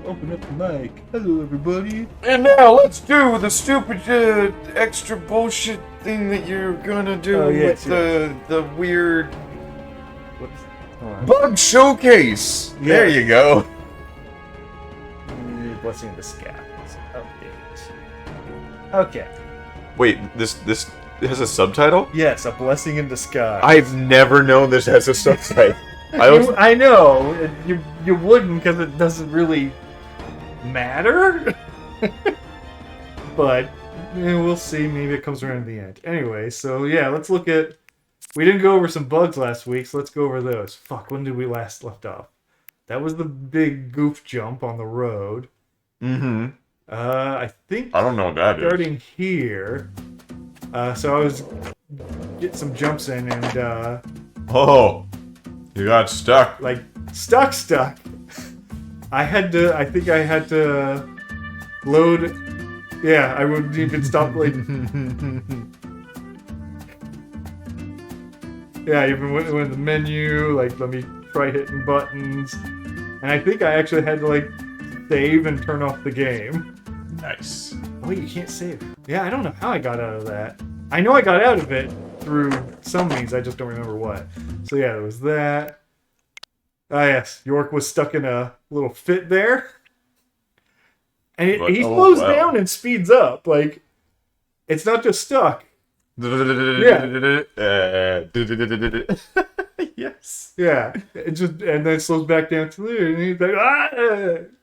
Open up the mic. Hello, everybody. And now let's do the stupid extra bullshit thing that you're gonna do with the weird bug showcase. Yeah. There you go. Blessing of the Scabs. Okay. Wait, this has a subtitle? Yes, a blessing in disguise. I've never known this has a subtitle. I know. You wouldn't because it doesn't really matter. But we'll see. Maybe it comes around in the end. Anyway, so yeah, let's look at... We didn't go over some bugs last week, so let's go over those. Fuck, when did we last left off? That was the big goof jump on the road. Mm-hmm. I think... I don't know what that is. Starting here... so I was... Get some jumps in and, Oh! You got stuck. Like, stuck. I think I had to load... Yeah, I wouldn't even stop, like... Yeah, even when in the menu, like, let me try hitting buttons. And I think I actually had to, like, save and turn off the game. Nice. Oh, wait, you can't save. Yeah, I don't know how I got out of that. I know I got out of it through some means, I just don't remember what. So yeah, there was that. Ah, yes, York was stuck in a little fit there. And he slows down and speeds up. Like, it's not just stuck. Yeah. Yes. Yeah. It just, and then it slows back down to there, and he's like, ah!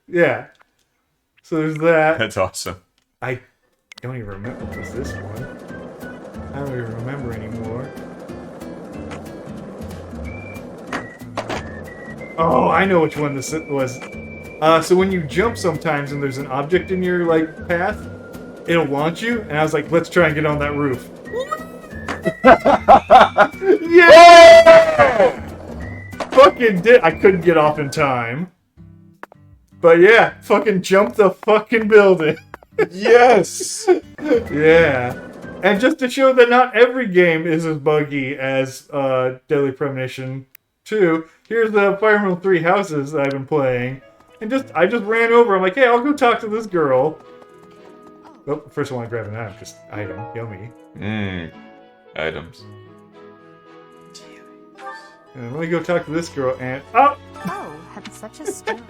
Yeah. So there's that. That's awesome. I don't even remember what was this one. I don't even remember anymore. Oh, I know which one this was. So when you jump sometimes and there's an object in your, like, path, it'll launch you, and I was like, let's try and get on that roof. Yeah! Fucking did. I couldn't get off in time. But yeah, fucking jumped the fucking building. Yes! Yeah. And just to show that not every game is as buggy as Deadly Premonition 2, here's the Fire Emblem 3 houses that I've been playing. And I just ran over. I'm like, hey, I'll go talk to this girl. Oh, first I want to grab an item. Just item. Yummy. Items. And let me go talk to this girl and... Oh! Oh, have such a story.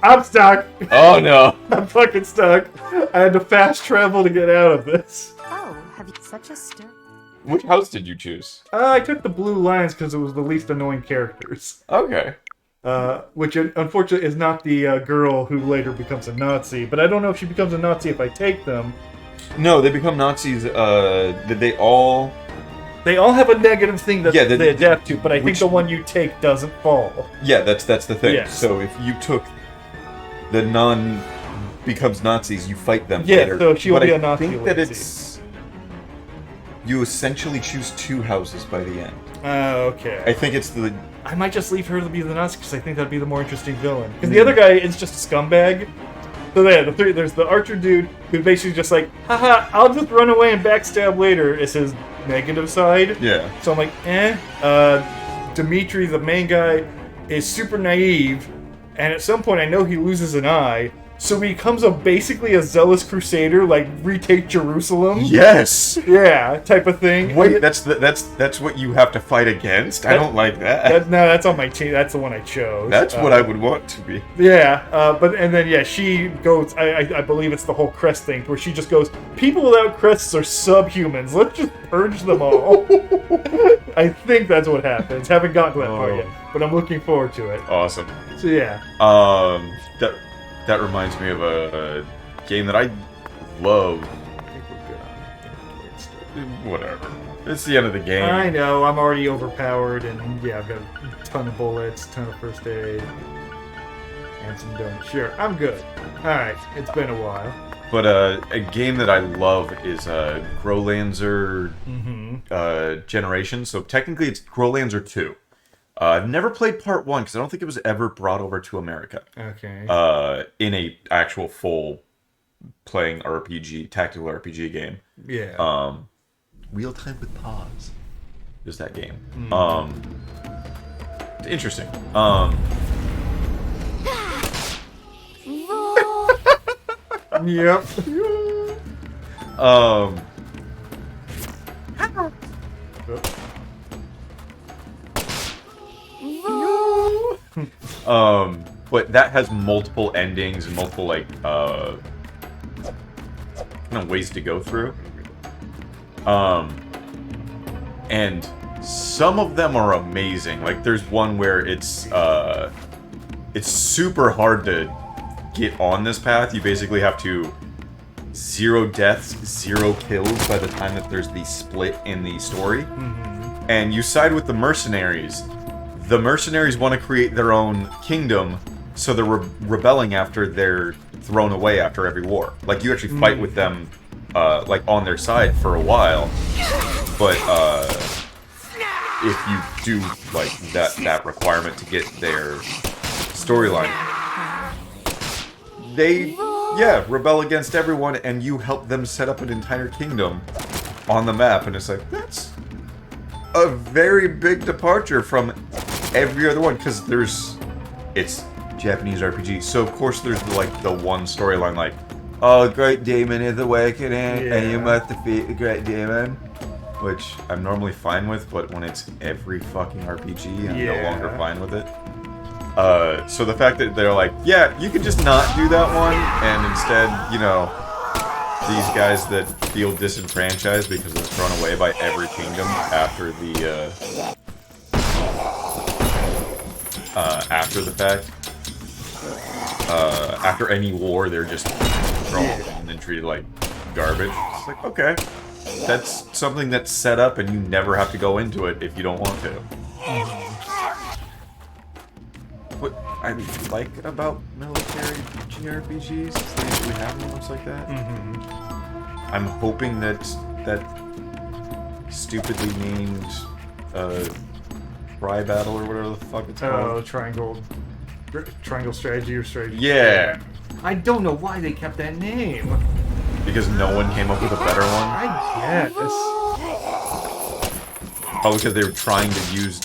I'm stuck! Oh no! I'm fucking stuck. I had to fast travel to get out of this. Oh, have you such a story? Which house did you choose? I took the blue lions because it was the least annoying characters. Okay. Which unfortunately is not the girl who later becomes a Nazi. But I don't know if she becomes a Nazi if I take them. No, they become Nazis. Did they all? They all have a negative thing that they adapt to, but I think the one you take doesn't fall. Yeah, that's the thing. Yes. So if you took the non becomes Nazis, you fight them yeah, later. So she'll but be I a Nazi. think that you essentially choose two houses by the end. Okay. I think it's the... I might just leave her to be the Nazi because I think that'd be the more interesting villain. Because the other guy is just a scumbag. So yeah, there's the archer dude who's basically just like, haha, I'll just run away and backstab later, is his negative side. Yeah. So I'm like, Dimitri, the main guy, is super naive, and at some point I know he loses an eye, so he becomes basically a zealous crusader, like retake Jerusalem. Yes. Yeah, type of thing. Wait, that's what you have to fight against. I don't like that. No, that's on my team. That's the one I chose. That's what I would want to be. Yeah, and then she goes. I believe it's the whole crest thing, where she just goes, people without crests are subhumans. Let's just purge them all. I think that's what happens. Haven't gotten to that part yet, but I'm looking forward to it. Awesome. So yeah. That reminds me of a game that I love. I think we're good. Whatever. It's the end of the game. I know. I'm already overpowered, and yeah, I've got a ton of bullets, ton of first aid, and some donuts. Sure, I'm good. All right, it's been a while. But a game that I love is Growlanzer Generation. So technically it's Growlanzer 2. I've never played part 1 because I don't think it was ever brought over to America. Okay. In a actual full playing RPG, tactical RPG game. Yeah. Real time with pause is that game. Interesting. Yep. But that has multiple endings and multiple like kind of ways to go through. And some of them are amazing. Like there's one where it's super hard to get on this path. You basically have to 0 deaths, 0 kills by the time that there's the split in the story. And you side with the mercenaries. The mercenaries want to create their own kingdom, so they're rebelling after they're thrown away after every war. Like, you actually fight with them, like, on their side for a while. But, if you do, like, that requirement to get their storyline, they, yeah, rebel against everyone, and you help them set up an entire kingdom on the map, and it's like, that's a very big departure from every other one, because it's Japanese RPG, so of course there's like the one storyline like, oh, great demon is awakening, and you must defeat the great demon, which I'm normally fine with, but when it's every fucking RPG, I'm no longer fine with it. So the fact that they're like, yeah, you can just not do that one, and instead, you know, these guys that feel disenfranchised because they're thrown away by every kingdom after the fact. After any war, they're just thrown and then treated like garbage. It's like, okay, that's something that's set up and you never have to go into it if you don't want to. What I like about military JRPGs is they usually have moments like that. I'm hoping that stupidly named Tri Battle or whatever the fuck it's called. Oh, triangle strategy or strategy. Yeah. I don't know why they kept that name. Because no one came up with a better one. I guess. Probably because they were trying to use.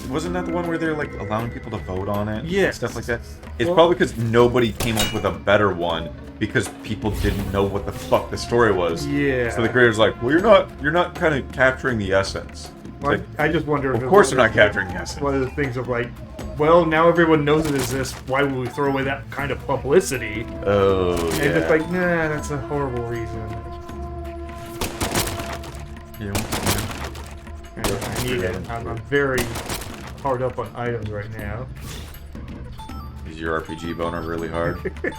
Wasn't that the one where they're like allowing people to vote on it? Yeah. Stuff like that. It's probably because nobody came up with a better one because people didn't know what the fuck the story was. Yeah. So the creator's like, well, you're not kind of capturing the essence. Well, Like, I just wonder if of course they're not capturing the essence. one of the things of like, well, now everyone knows it exists. Why would we throw away that kind of publicity? Oh, And yeah. it's like, nah, that's a horrible reason. Yeah. I need it. I'm very hard up on items right now. Is your RPG boner really hard? You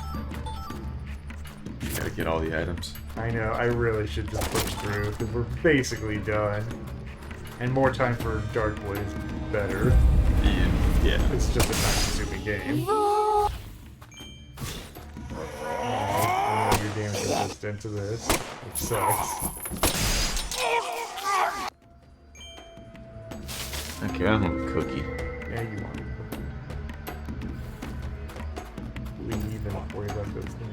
gotta get all the items. I know, I really should just push through, because we're basically done. And more time for Darkwood is better. Yeah. It's just a time-consuming game. Oh, you're damage resistant to this. It sucks. Okay, I want a cookie. Yeah, you want it. Leave and not worry about those things.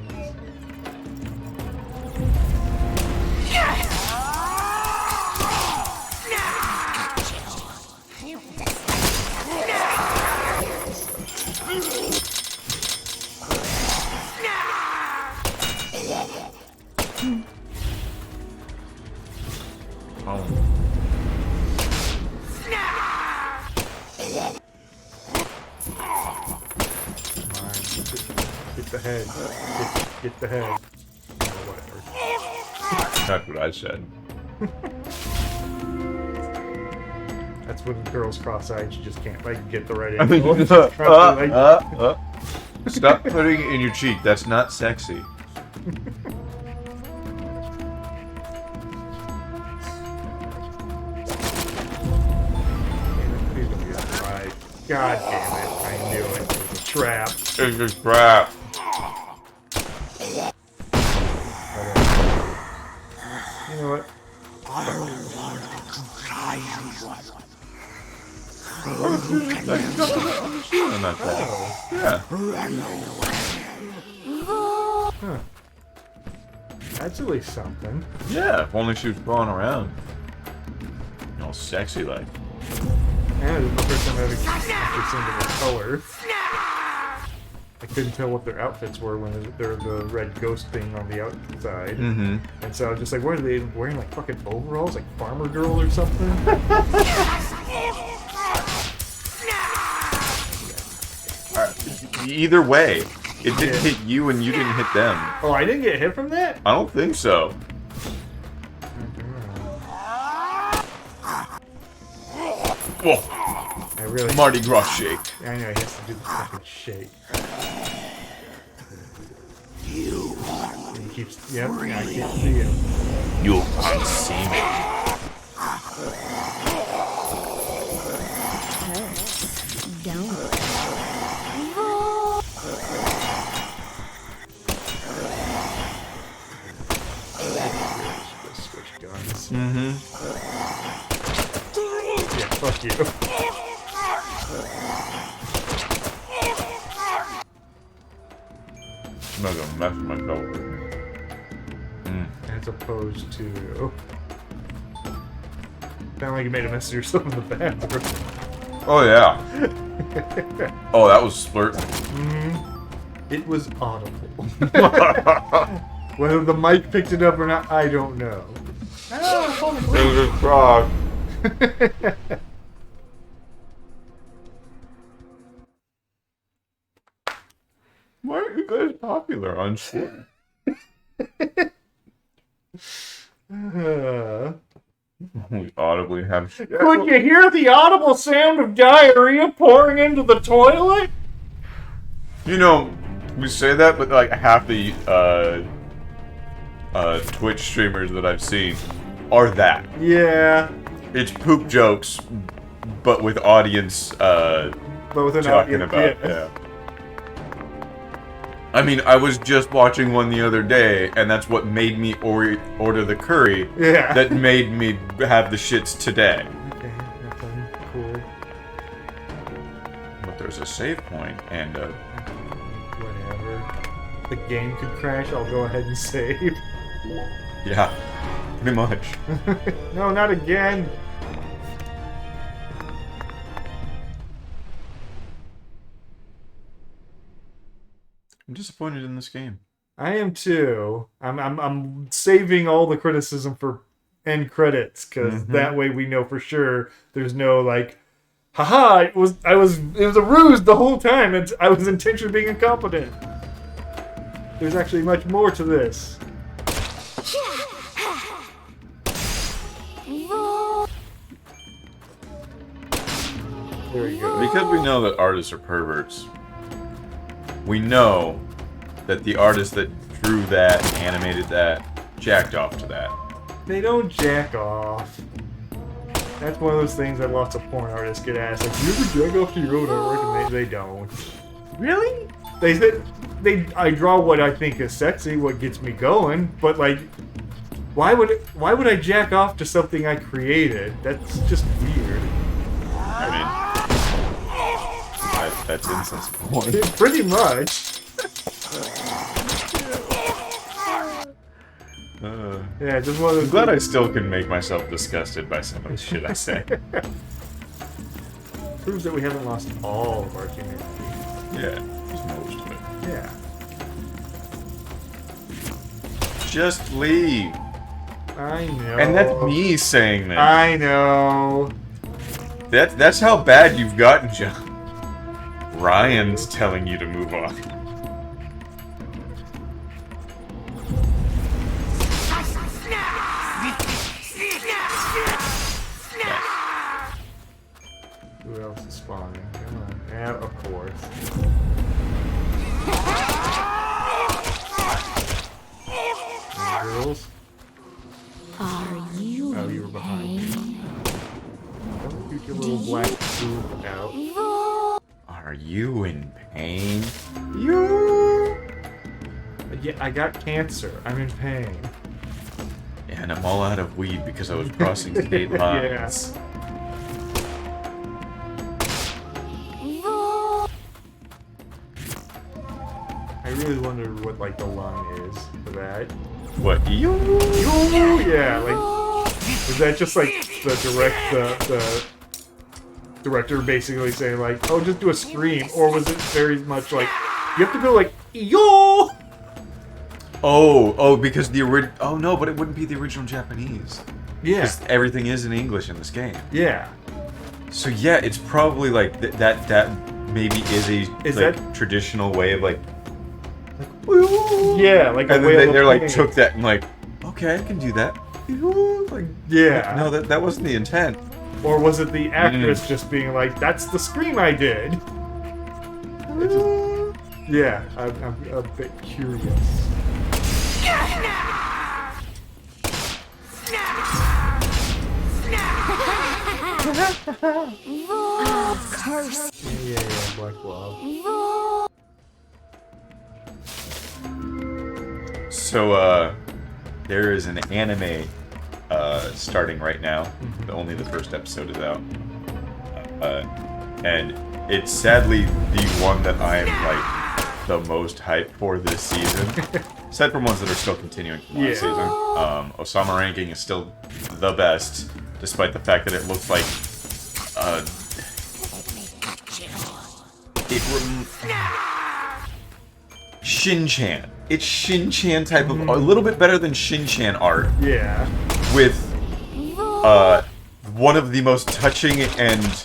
Get the head. Get the head. Or whatever. That's what I said. That's when the girl's cross-eyed. She just can't like get the right angle. Like, Stop putting it in your cheek. That's not sexy. Please don't be surprised. God damn it! I knew it. It was a trap. It's just crap. You know what? I'm not bad. Yeah. Huh. That's at least something. Yeah, if only she was crawling around. All sexy like. Yeah, this is the first time I've ever seen the color. I couldn't tell what their outfits were when they're the red ghost thing on the outside. Mm-hmm. And so I was just like, what are they wearing, like fucking overalls, like Farmer Girl or something? Either way, it didn't hit you and you didn't hit them. Oh, I didn't get hit from that? I don't think so. Whoa. I really... Mardi Gras shake. I know, he has to do the fucking shake. And he keeps... Yep, I can't see him. You can't see me. Don't. Switch guns. Mm-hmm. Yeah, fuck you. I'm not gonna mess myself with it. As opposed to... Sound like you made a mess of yourself in the bathroom. Oh, yeah. Oh, that was splurt. It was audible. Whether the mic picked it up or not, I don't know. It was a frog. Why are you guys popular on shit? We audibly have shit. Could you hear the audible sound of diarrhea pouring into the toilet? You know, we say that, but like half the Twitch streamers that I've seen are that. Yeah. It's poop jokes, but with audience But with an talking audience, about yeah. I mean, I was just watching one the other day, and that's what made me order the curry. Yeah. That made me have the shits today. Okay, that's cool. But there's a save point, and Whatever. The game could crash, I'll go ahead and save. yeah, pretty much. No, not again. I'm disappointed in this game. I am too. I'm saving all the criticism for end credits because that way we know for sure there's no like, haha, it was a ruse the whole time. I was intentionally being incompetent. There's actually much more to this. There you go. Because we know that artists are perverts, we know that the artist that drew that, animated that, jacked off to that. They don't jack off. That's one of those things that lots of porn artists get asked. Like, do you ever jack off to your own artwork? And they don't. Really? They said I draw what I think is sexy, what gets me going, but like, why would I jack off to something I created? That's just weird. I mean, that's incest porn. Pretty much. Yeah, just one of those. I'm glad I still can make myself disgusted by some of the shit I say. Proves that we haven't lost all of our humanity. Yeah, just most of it. Yeah. Just leave. I know. And that's me saying that. I know. That's how bad you've gotten, John. Ryan's telling you to move on. Who else is spawning? Come on. Yeah, of course. Girls? Are you Oh, you were behind me. pain? Don't shoot your little black boob out. Are you in pain? Yeah, I got cancer. I'm in pain. And I'm all out of weed because I was crossing state lines. I really wonder what like the line is for that. What? You? Yeah, like is that just like the director basically saying like, oh, just do a scream, or was it very much like You have to go like, yo! Oh, because the original. Oh no, but it wouldn't be the original Japanese. Yeah. Because everything is in English in this game. Yeah. So yeah, it's probably like that maybe is a traditional way of like yeah, like a and way then of they're like playing took it. that and like, okay, I can do that. Like, Yeah. no, that wasn't the intent. Or was it the actress just being like, that's the scream I did? It just, yeah, I'm a bit curious. Curse. Yeah, Black Glove. So there is an anime starting right now. Only the first episode is out. And it's sadly the one that I am like the most hyped for this season. Aside from ones that are still continuing from last season. Osama ranking is still the best, despite the fact that it looks like Shin-chan. It's Shin-chan type of a little bit better than Shin-chan art. Yeah. With one of the most touching and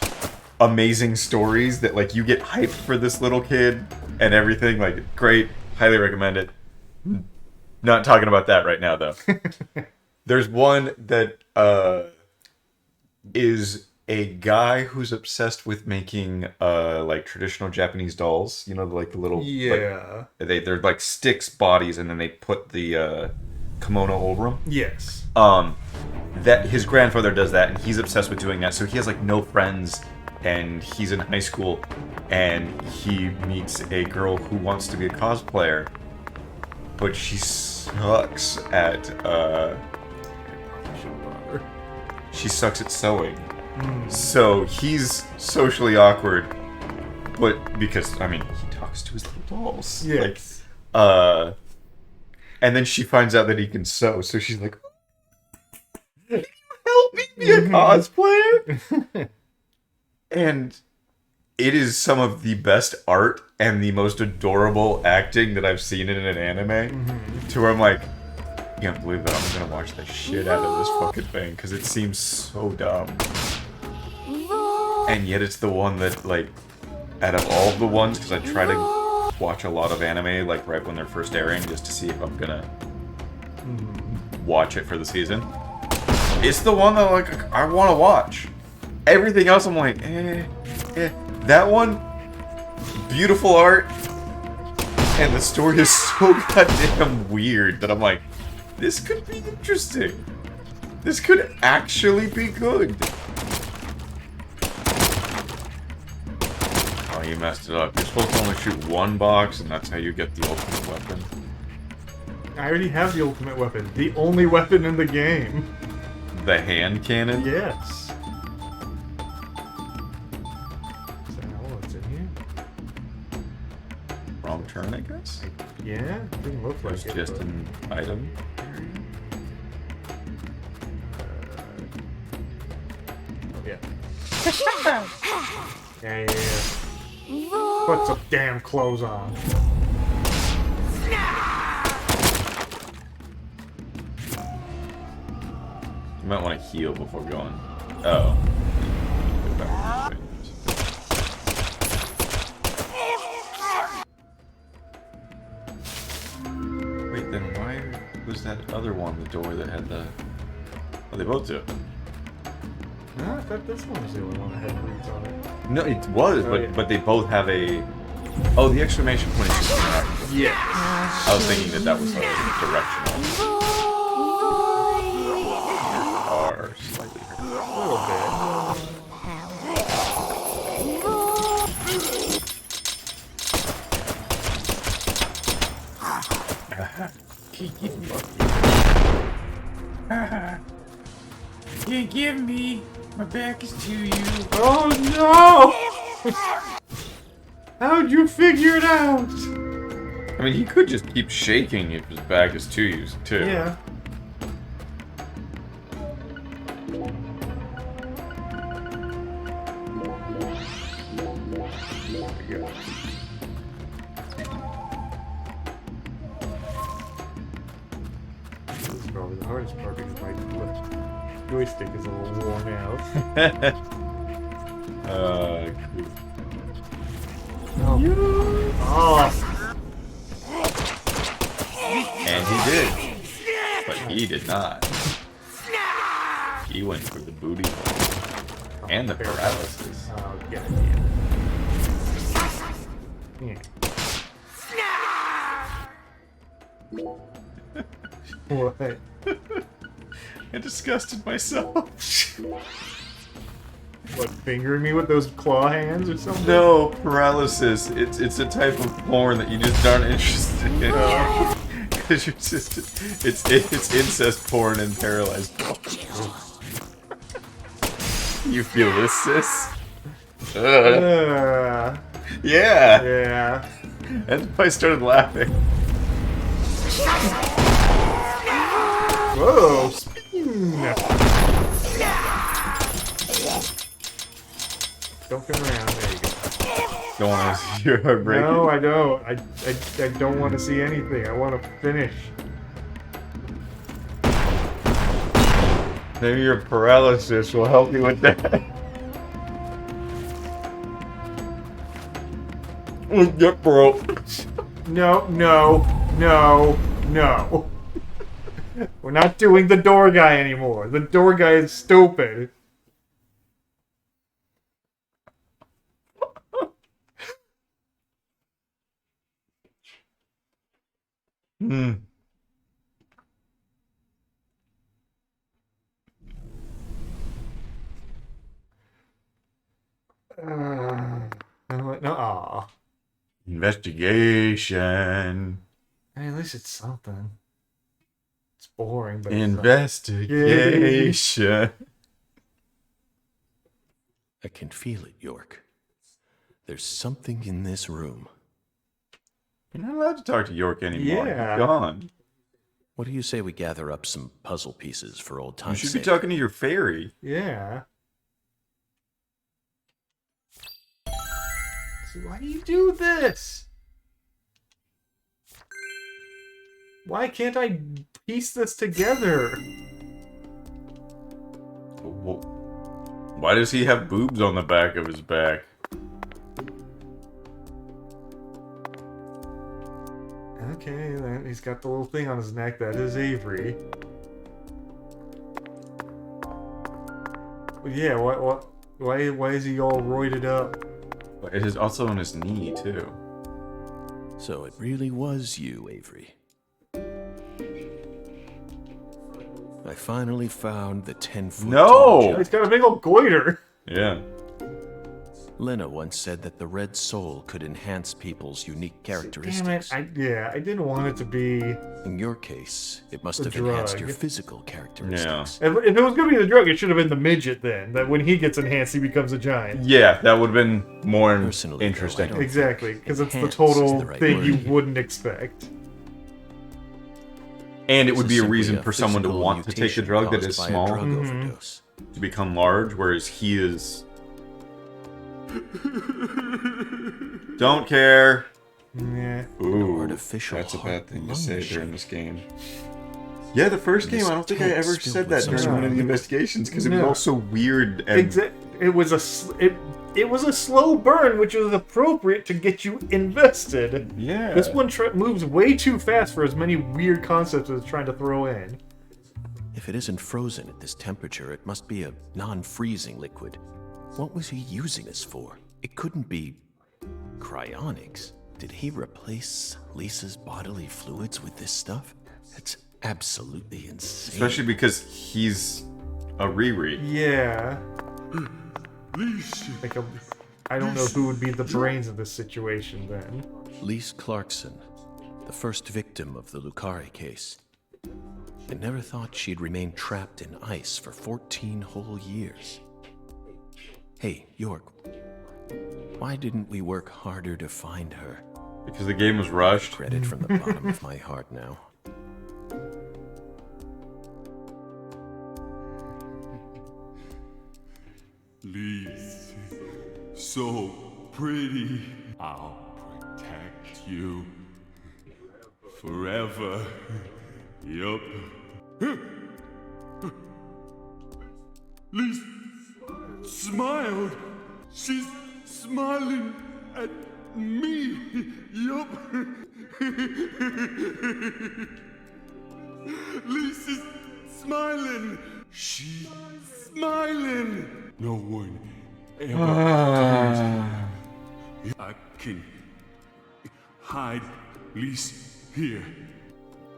amazing stories that like you get hyped for this little kid and everything. Like, great, highly recommend it. Not talking about that right now though. There's one that is a guy who's obsessed with making like traditional Japanese dolls. You know, like the little they're like sticks bodies, and then they put the kimono over them. Yes. That his grandfather does that, and he's obsessed with doing that. So he has like no friends, and he's in high school, and he meets a girl who wants to be a cosplayer, but she sucks at she sucks at sewing. So he's socially awkward, but because I mean he talks to his little dolls. Yes. Like, and then she finds out that he can sew, so she's like, "Help me be a cosplayer." And it is some of the best art and the most adorable acting that I've seen in an anime. To where I'm like, you can't believe that I'm gonna watch the shit out of this fucking thing because it seems so dumb. And yet it's the one that, like, out of all of the ones, because I try to watch a lot of anime, like, right when they're first airing, just to see if I'm gonna watch it for the season. It's the one that, like, I want to watch. Everything else, I'm like, That one, beautiful art, and the story is so goddamn weird that I'm like, this could be interesting. This could actually be good. Oh, you messed it up. You're supposed to only shoot one box, and that's how you get the ultimate weapon. I already have the ultimate weapon. The only weapon in the game. The hand cannon? Yes. Is that all that's in here? Wrong turn, I guess? Yeah, didn't look like It's it. just but- an item. Yeah. Yeah. Put some damn clothes on. You might want to heal before going. Oh. Go back. Wait, then why was that other one the door that had the... Oh, they both do. No, I thought this one was the only one that had reeds on it. No, it was, Oh, but yeah. but they both have a... Oh, the exclamation point is just an arc. Yes. I was thinking that was a directional. Or slightly. A little bit. Can't give me. My back is to you. Oh no! How'd you figure it out? I mean, he could just keep shaking if his back is to you, too. Yeah. hardest part because my joystick is a little worn out. Oh. And he did. But he did not. He went for the booty hole. And the paralysis. Oh, yeah. What? I disgusted myself. What, fingering me with those claw hands or something? No, paralysis. It's a type of porn that you just aren't interested in. Because you're just... It's incest porn and paralyzed porn. You feel this, sis? Yeah. Yeah. That's why I started laughing. Whoa! Spin! Don't come around. There you go. Don't want to see your heart breaking. No, I don't. I don't want to see anything. I want to finish. Maybe your paralysis will help you with that. Get broke. No. We're not doing the door guy anymore. The door guy is stupid. No, aw. Investigation. Hey, at least it's something. It's boring, but Investigation. I can feel it, York. There's something in this room. You're not allowed to talk to York anymore. Yeah. He's gone. What do you say we gather up some puzzle pieces for old You time's should sake? be talking to your fairy. Yeah. So why do you do this? Why can't I piece this together? Why does he have boobs on the back of his back? Okay, then he's got the little thing on his neck. That is Avery. But yeah, why is he all roided up? It is also on his knee, too. So it really was you, Avery. I finally found the 10-foot No! tall He's got a big old goiter. Yeah. Lena once said that the red soul could enhance people's unique characteristics. Damn it! I didn't want it to be. In your case, it must The have enhanced drug. your physical characteristics. If it was gonna be the drug, it should have been the midget then. That when he gets enhanced, he becomes a giant. Yeah, that would have been more Personally, though, interesting. I don't Exactly, because it's the Enhance total is the right thing word. you wouldn't expect. And it would This be is a simply reason for someone to physical want to take the mutation drug that caused is by a small drug Mm-hmm. overdose. to become large, whereas he is... Don't care. Yeah. Ooh, artificial that's a bad thing to heart-lung say machine. during this game. Yeah, the first game, I don't think I tank ever filled said with that some during one of the sort of- investigations because it was No. all so weird and It was it was a slow burn, which was appropriate to get you invested. yeah. This one moves way too fast for as many weird concepts as it's trying to throw in. If it isn't frozen at this temperature, it must be a non-freezing liquid. What was he using this for? It couldn't be cryonics. Did he replace Lisa's bodily fluids with this stuff? That's absolutely insane. Especially because he's a Riri. Yeah. Like I don't know who would be the brains of this situation then. Lise Clarkson, the first victim of the Lucari case. I never thought she'd remain trapped in ice for 14 whole years. Hey, York, why didn't we work harder to find her? Because the game was rushed. Credit from the bottom of my heart now. Please, so pretty. I'll protect you forever. Yup. Lise smiled. She's smiling at me. Yup. Lisa's smiling. She's smiling. No one ever told me I can hide Lisa here.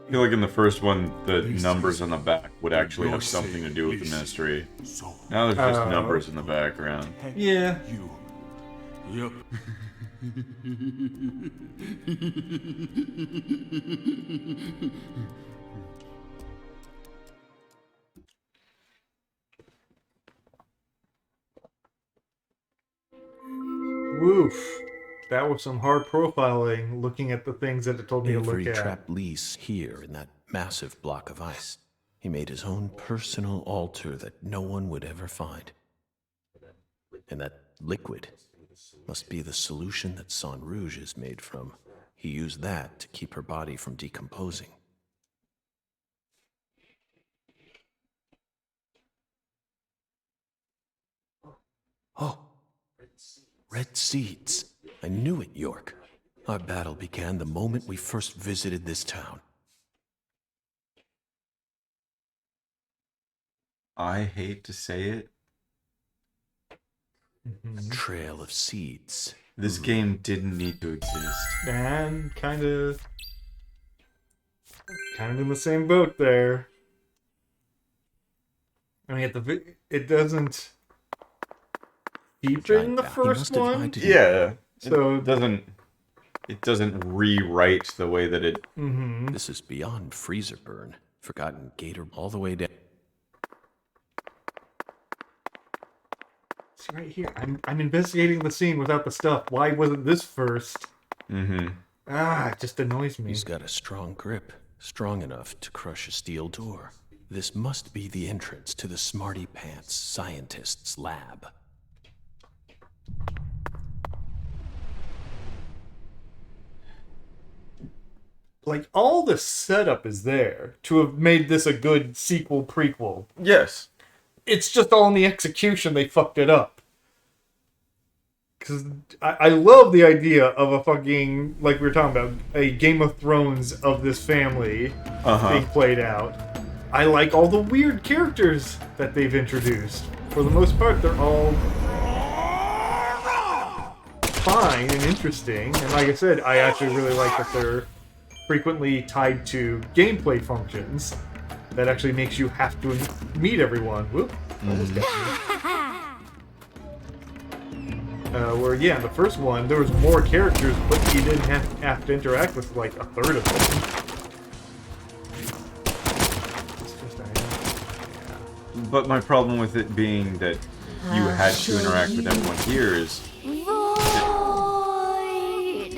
I feel like in the first one, the numbers on the back would actually have something to do with the ministry. So Now there's just numbers in the background. Yeah. you. Yup. Woof. That was some hard profiling, looking at the things that it told me to Avery look at. trapped Lise here in that massive block of ice. He made his own personal altar that no one would ever find. And that liquid must be the solution that Sang Rouge is made from. He used that to keep her body from decomposing. Oh, red seeds. I knew it, York. Our battle began the moment we first visited this town. I hate to say it. A trail of seeds. This game didn't need to exist. And kind of in the same boat there. I mean, it doesn't feature in the Giant bat. He first must have one. lied to Yeah. So It doesn't rewrite the way that it. This is beyond freezer burn. Forgotten gator all the way down. see right here. I'm investigating the scene without the stuff. Why wasn't this first? It just annoys me. He's got a strong grip, strong enough to crush a steel door. This must be the entrance to the Smarty Pants scientist's lab. Like, all the setup is there to have made this a good sequel prequel. Yes. It's just all in the execution they fucked it up. Because I love the idea of a fucking, like we were talking about, a Game of Thrones of this family being played out. I like all the weird characters that they've introduced. For the most part, they're all fine and interesting. And like I said, I actually really like that they're frequently tied to gameplay functions that actually makes you have to meet everyone. Whoop, almost got me. Where, yeah, in the first one, there was more characters, but you didn't have to interact with, like, a third of them. It's just, yeah. But my problem with it being that you had to interact with everyone here is.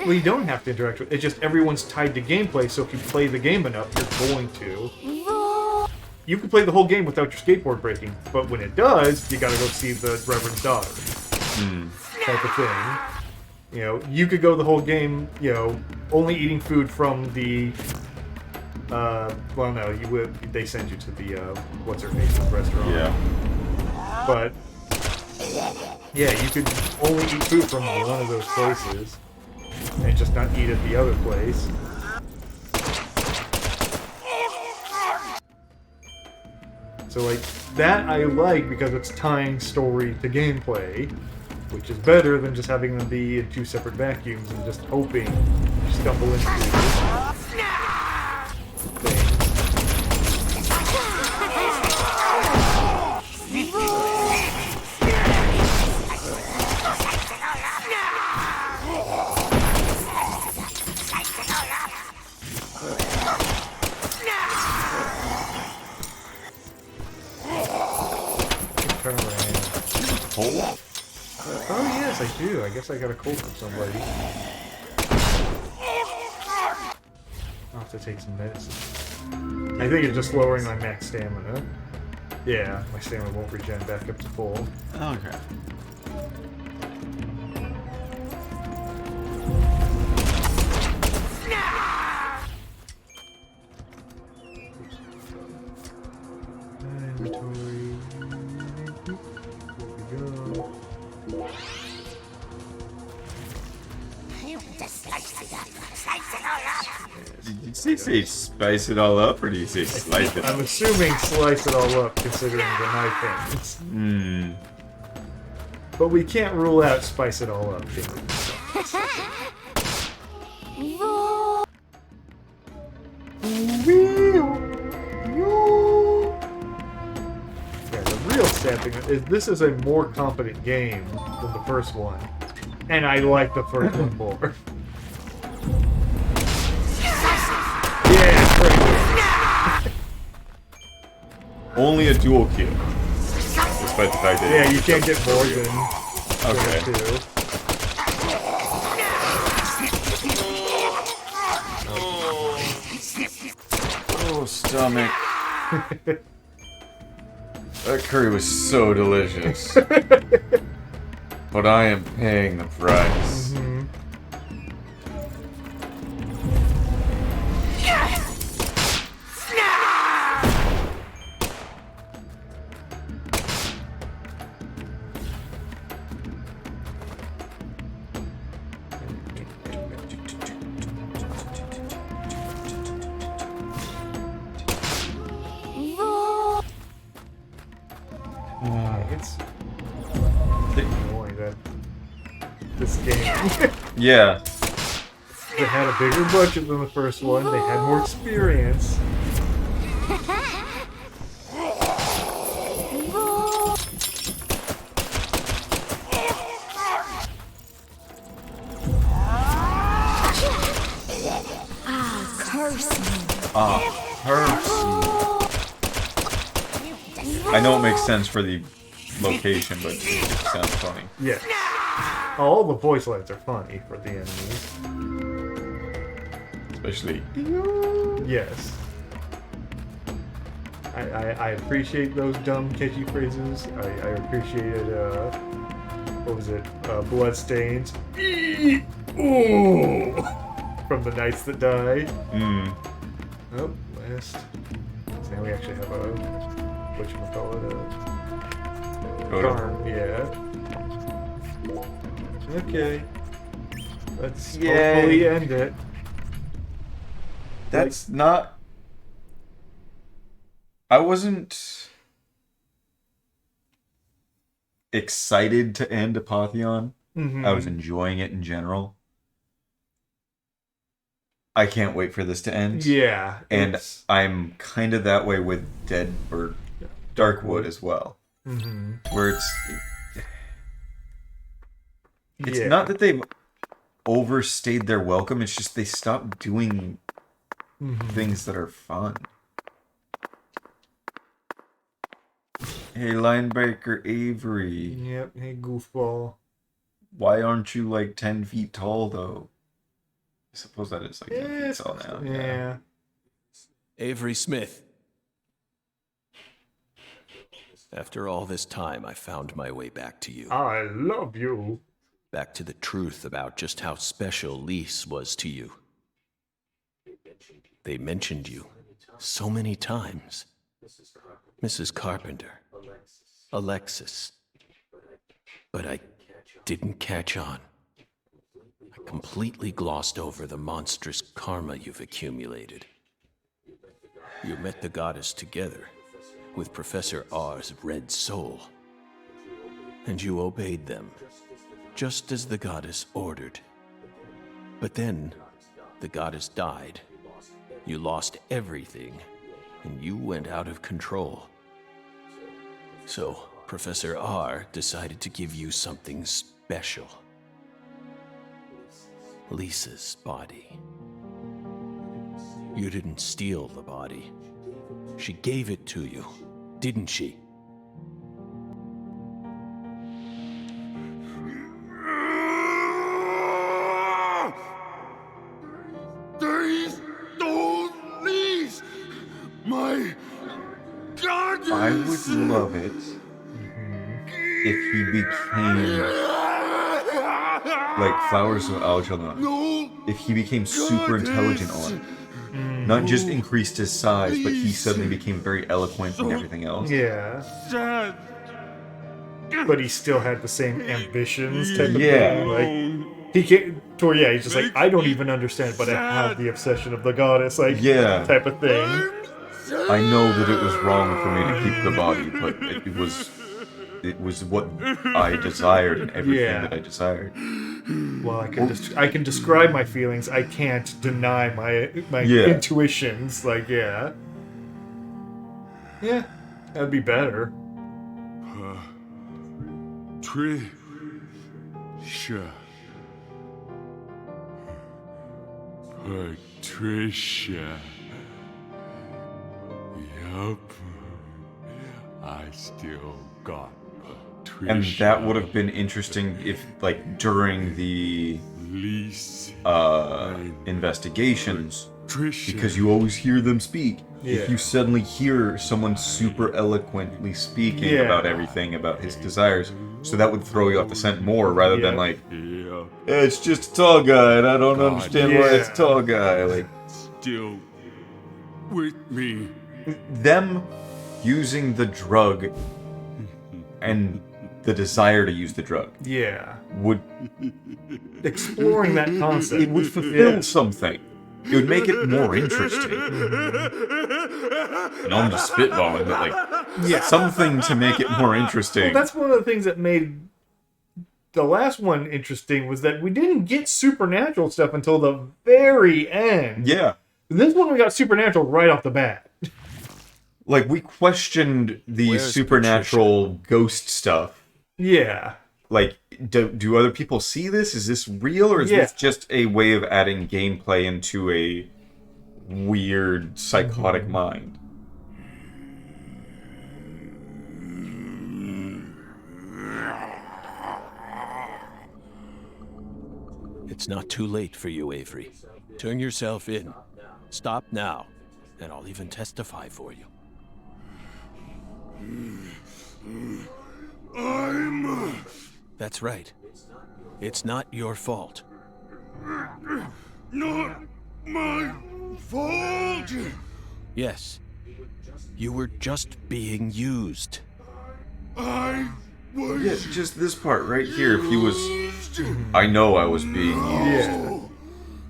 Well, you don't have to interact with it. It's just everyone's tied to gameplay, so if you play the game enough, you're going to. You can play the whole game without your skateboard breaking, but when it does, you gotta go see the Reverend's daughter. Type of thing. You know, you could go the whole game, you know, only eating food from the, well, no, you would, they send you to the, what's-her-face restaurant. Yeah. But, yeah, you could only eat food from one of those places, and just not eat at the other place. So, like, that I like because it's tying story to gameplay, which is better than just having them be in two separate vacuums and just hoping you stumble into things. Turn around. Hole? Oh yes, I do. I guess I got a cold from somebody. I'll have to take some medicine. I think it's just lowering my max stamina. Yeah, my stamina won't regen back up to full. Okay. Inventory. Did you say spice it all up, or do you say slice it I'm up? assuming slice it all up, considering the knife ends. Hmm. But we can't rule out spice it all up, can we? Yeah, the real sad thing is this is a more competent game than the first one. And I like the first one more. Yeah, great. Only a dual kill. Despite the fact that Yeah, you can't get more than Okay. two. Oh, stomach. That curry was so delicious. But I am paying the price. It's annoying that this game Yeah. they had a bigger budget than the first one. They had more experience. Curse me. I know it makes sense for the location, but it sounds funny. Yeah. All the voice lines are funny for the enemies. Especially. Yes. I appreciate those dumb catchy phrases. I appreciated what was it? Bloodstains. Ooh! From the Knights That Die. Oh, last. So now we actually have a whatchamacallit, charm, yeah. Okay. Let's hopefully end it. That's not. I wasn't excited to end Apotheon. I was enjoying it in general. I can't wait for this to end. Yeah. And I'm kind of that way with Darkwood as well. Where it's yeah. not that they've overstayed their welcome, it's just they stopped doing things that are fun. Hey, linebacker Avery. Yep, hey goofball. Why aren't you like 10 feet tall though? I suppose that is like 10 Yeah, feet tall now. Yeah. Avery Smith. After all this time, I found my way back to you. I love you. Back to the truth about just how special Lise was to you. They mentioned you so many times. Mrs. Carpenter. Alexis. But I didn't catch on. I completely glossed over the monstrous karma you've accumulated. You met the goddess together with Professor R's red soul. And you obeyed them, just as the goddess ordered. But then, the goddess died. You lost everything, and you went out of control. So, Professor R decided to give you something special. Lisa's body. You didn't steal the body. She gave it to you, didn't she? They stole these! My goddess! I would love it if he became like Flowers of Algernon. No! If he became super intelligent on it. Not just increased his size, but he suddenly became very eloquent and everything else. Yeah. Sad. But he still had the same ambitions type of Yeah. thing. Like he To where, yeah, he's just like, I don't even understand, but I have the obsession of the goddess, like, Yeah. type of thing. I know that it was wrong for me to keep the body, but it was what I desired and everything Yeah. that I desired. Well, I can describe my feelings. I can't deny my Yeah. intuitions. Like, yeah, that'd be better. Patricia. Patricia. Yup. I still got Patricia. And that would have been interesting if, like, during the investigations, because you always hear them speak. Yeah. If you suddenly hear someone super eloquently speaking Yeah. about everything, about his desires, so that would throw you off the scent more, rather than like, Yeah. it's just a tall guy, and I don't understand why it's a tall guy. Like, Still with me. them using the drug and the desire to use the drug Yeah, would exploring that concept. it would fulfill something. It would make it more interesting. And I'm just spitballing, but like something to make it more interesting. Well, that's one of the things that made the last one interesting, was that we didn't get supernatural stuff until the very end. Yeah. This one we got supernatural right off the bat. Like, we questioned the Where's supernatural ghost stuff. Yeah. Like, do other people see this? Is this real, or is this just a way of adding gameplay into a weird, psychotic mind? It's not too late for you, Avery. Turn yourself in. Stop now, and I'll even testify for you. That's right. It's not your fault. Not my fault. Yes. You were just being used. I was Yeah, just this part right here. If he was... I know I was being used. Yeah.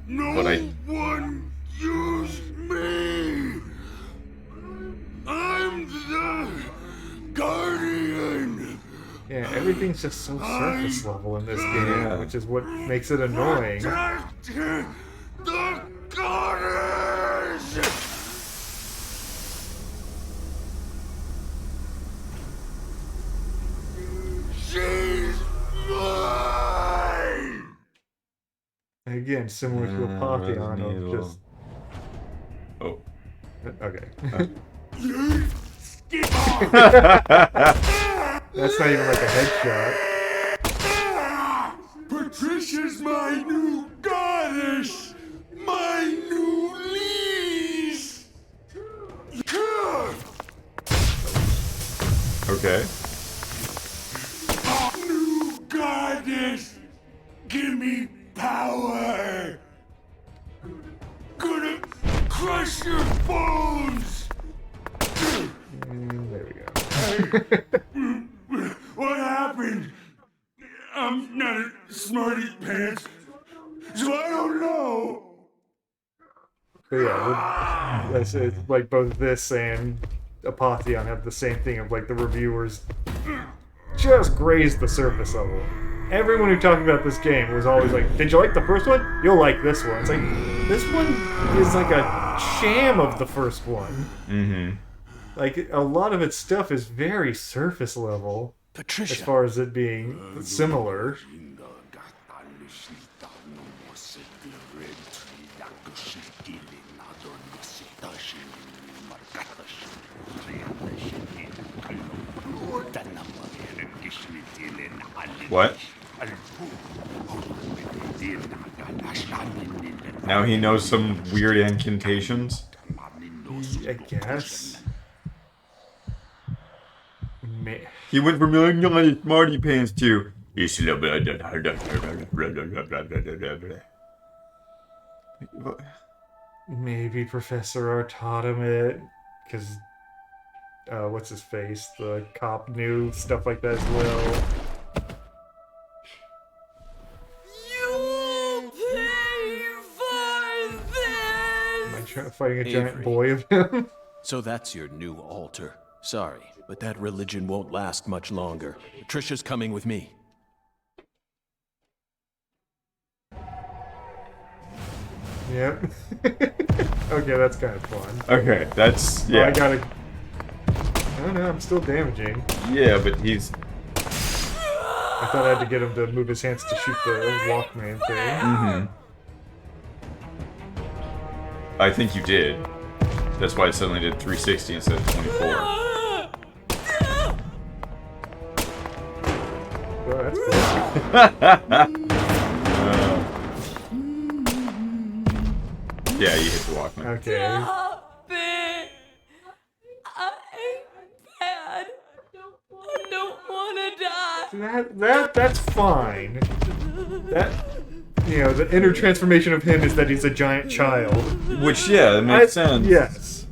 No But I... one used me. I'm the guardian. Yeah, everything's just so surface level in this game, which is what makes it annoying. Protect the goddess. She's mine. Again, similar to a Pantheon of just... Oh. Okay. Get off. That's not even like a headshot. Patricia's my new goddess. My new lease. Okay. New goddess. Give me power. Gonna crush your bones. There we go. What happened? I'm not a smarty pants, so I don't know. But yeah, that's it. Like both this and Apotheon have the same thing of like the reviewers just grazed the surface level. Everyone who talked about this game was always like, did you like the first one? You'll like this one. It's like, this one is like a sham of the first one. Mm-hmm. Like, a lot of its stuff is very surface level. Patricia. As far as it being similar. What? Now he knows some weird incantations? I guess. He went from like smarty pants to... Maybe Professor R taught him it, because, what's his face? The cop knew stuff like that as well. You Fighting a giant Avery. boy of him. So that's your new altar. Sorry, but that religion won't last much longer. Patricia's coming with me. Yep. Okay, that's kind of fun. Okay, that's Oh, I gotta. Oh no, I'm still damaging. Yeah, but he's. I thought I had to get him to move his hands to shoot the Walkman thing. I think you did. That's why it suddenly did 360 instead of 24. Oh, that's cool. Yeah, you hit the Walkman. Okay. Stop it! I ain't bad. I don't want to die. That's fine. That, you know, the inner transformation of him is that he's a giant child. Which, yeah, that makes sense. Yes.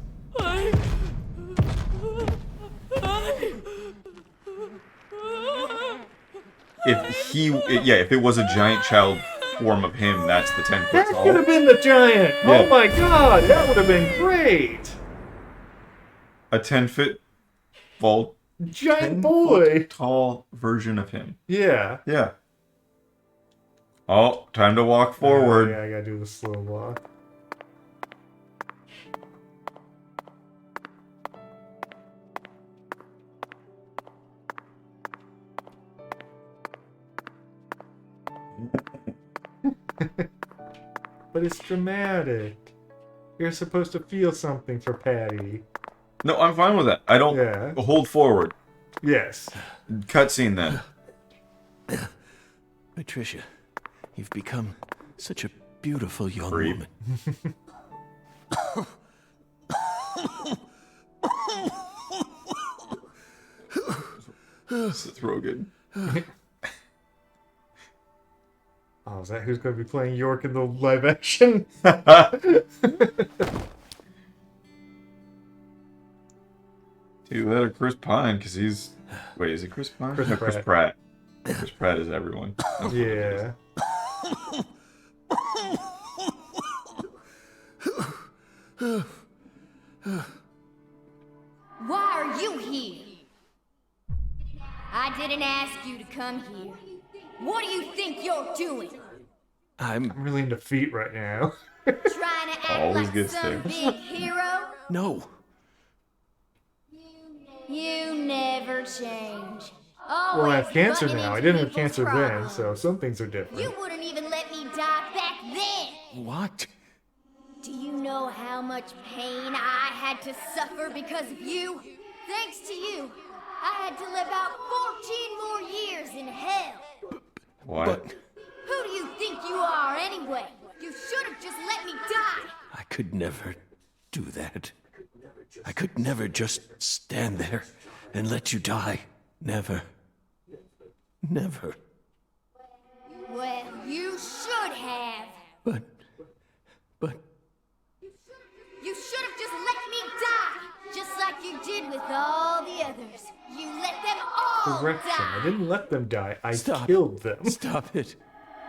If it was a giant child form of him, that's the 10 foot That tall. could have been the giant. Yeah. Oh my god, that would have been great. A 10-foot full Giant boy. tall version of him. Yeah. Yeah. Oh, time to walk forward. Yeah, I gotta do the slow walk. But it's dramatic. You're supposed to feel something for Patty. No, I'm fine with that. I don't Yeah. hold forward. Yes. Cutscene then. Patricia, you've become such a beautiful young Creep. woman. Seth Rogen. Oh, is that who's going to be playing York in the live action? Dude, that or Chris Pine, because he's... Wait, is it Chris Pine? Chris No, Chris Pratt. Chris Pratt is everyone. Yeah. Why are you here? I didn't ask you to come here. What do you think you're doing? I'm... I'm really into feet right now. Trying to act Always like good some stuff. big hero? No. You never change. Well, I have Always cancer butting now. I into didn't have people's cancer then, problems. so some things are different. You wouldn't even let me die back then. What? Do you know how much pain I had to suffer because of you? Thanks to you, I had to live out 14 more years in hell. What? But Who do you think you are anyway? You should have just let me die. I could never do that. I could never just stand there and let you die. Never. Never. Well, you should have. But... You should have just let me die, just like you did with all the others. You let them all Correction. I die. didn't let them die. I Stop. killed them. Stop it.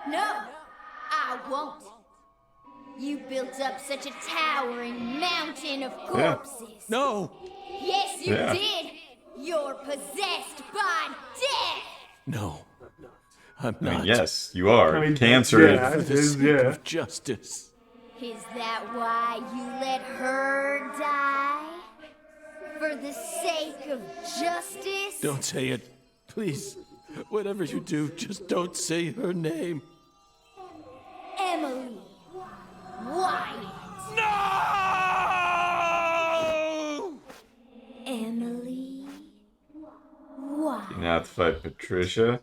No, I won't. You built up such a towering mountain of corpses. No. Yes, you Yeah. did. You're possessed by death. No. I'm I not. mean, yes, you are. I mean, Cancer yeah. For the Is- sake yeah. of justice. Is that why you let her die? For the sake of justice? Don't say it. Please. Whatever you do, just don't say her name. Emily Wyatt. No! Emily Wyatt. You now have to fight Patricia.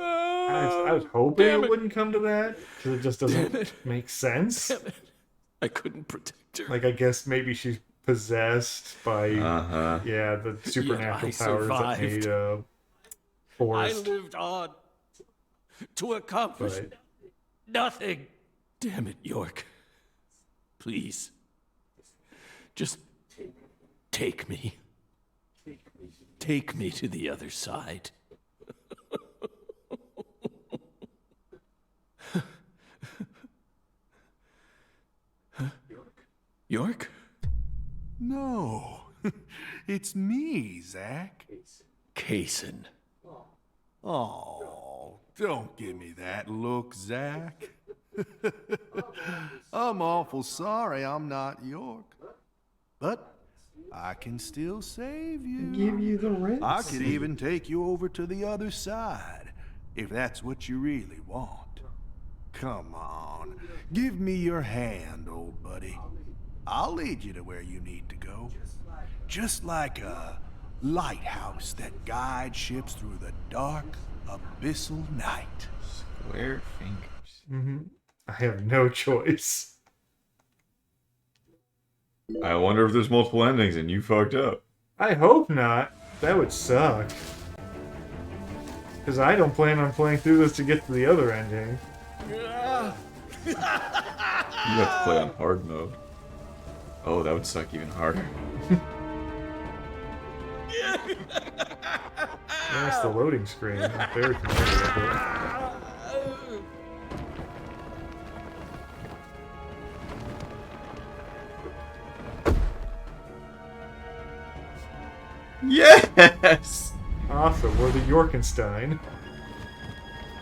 I was hoping Damn it it. wouldn't come to that, because it just doesn't make sense. I couldn't protect her. Like, I guess maybe she's possessed by, Uh-huh. yeah, the supernatural I powers that survived. made I Forrest. lived on to accomplish But nothing. Damn it, York. Please. Just take me. Take me to the other side. York? No, it's me, Zach. Kaysen. Oh, don't give me that look, Zach. I'm awful sorry I'm not York. But I can still save you. Give you the Red I could Sea. even take you over to the other side, if that's what you really want. Come on, give me your hand, old buddy. I'll lead you to where you need to go. Just like a lighthouse that guides ships through the dark, abyssal night. Square fingers. I have no choice. I wonder if there's multiple endings and you fucked up. I hope not. That would suck. Because I don't plan on playing through this to get to the other ending. You have to play on hard mode. Oh, that would suck even harder. That's the loading screen. I'm very familiar with it. Yes! Awesome, we're the Yorkenstein.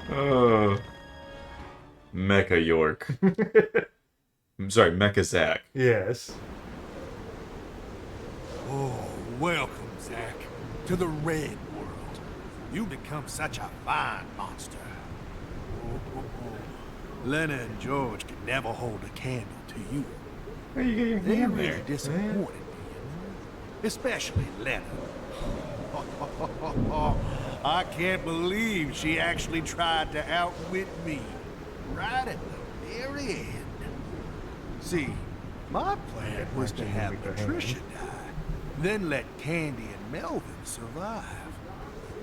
Oh. Mecha York. I'm sorry, Mecha Zach. Yes. Oh, welcome, Zach, to the Red World. You've become such a fine monster. Lena and George could never hold a candle to you. How you get your They're hand really there? disappointed in you, especially Lena. I can't believe she actually tried to outwit me right at the very end. See, my plan was to have Patricia die, then let Candy and Melvin survive.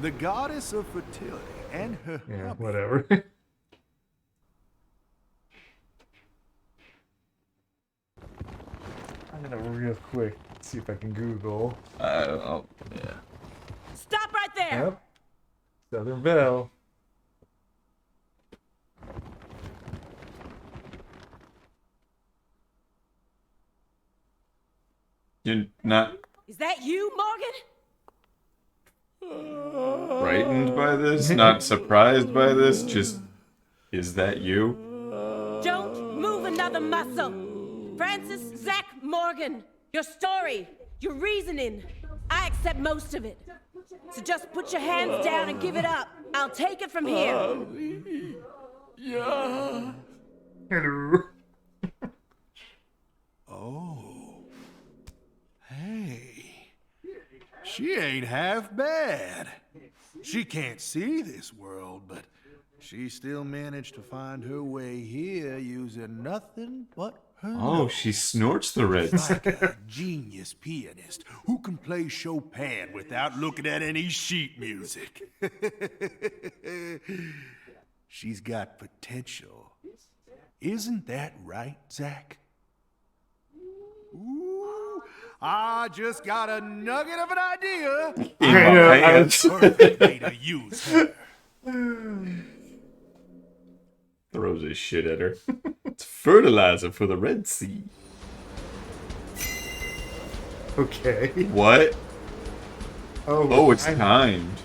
The goddess of fertility and her Yeah, hubby. whatever. I'm gonna real quick see if I can Google. Yeah. Stop right there! Yep. Southern Belle. You're not Is that you, Morgan? frightened by this? Not surprised by this? Just, is that you? Don't move another muscle. Francis Zach Morgan, your story, your reasoning, I accept most of it. So just put your hands down and give it up. I'll take it from here. Hello. Oh. Hey. She ain't half bad. She can't see this world, but she still managed to find her way here using nothing but her Oh, nose. she snorts the red. Like a genius pianist who can play Chopin without looking at any sheet music. She's got potential. Isn't that right, Zach? Ooh, I just got a nugget of an idea. In my I pants. Perfect way to use her. Throws his shit at her. It's fertilizer for the Red Sea. Okay. What? Oh, it's I'm- timed.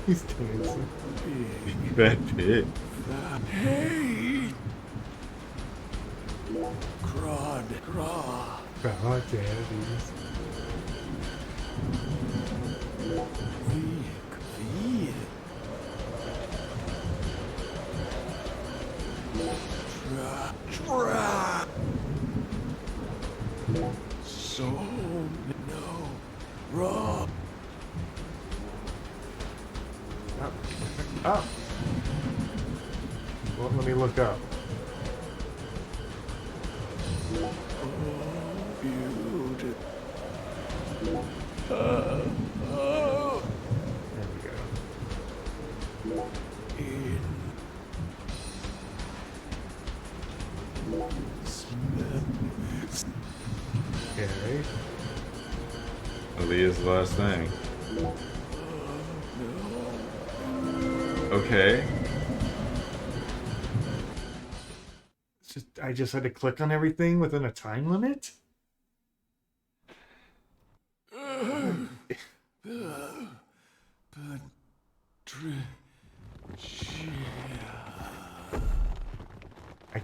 He's dancing. Brad Pitt. Hey! Crud, craw. God damn it, he's- So no wrong. Up. Well, let me look up. There we go. is the last thing. Okay. I just had to click on everything within a time limit?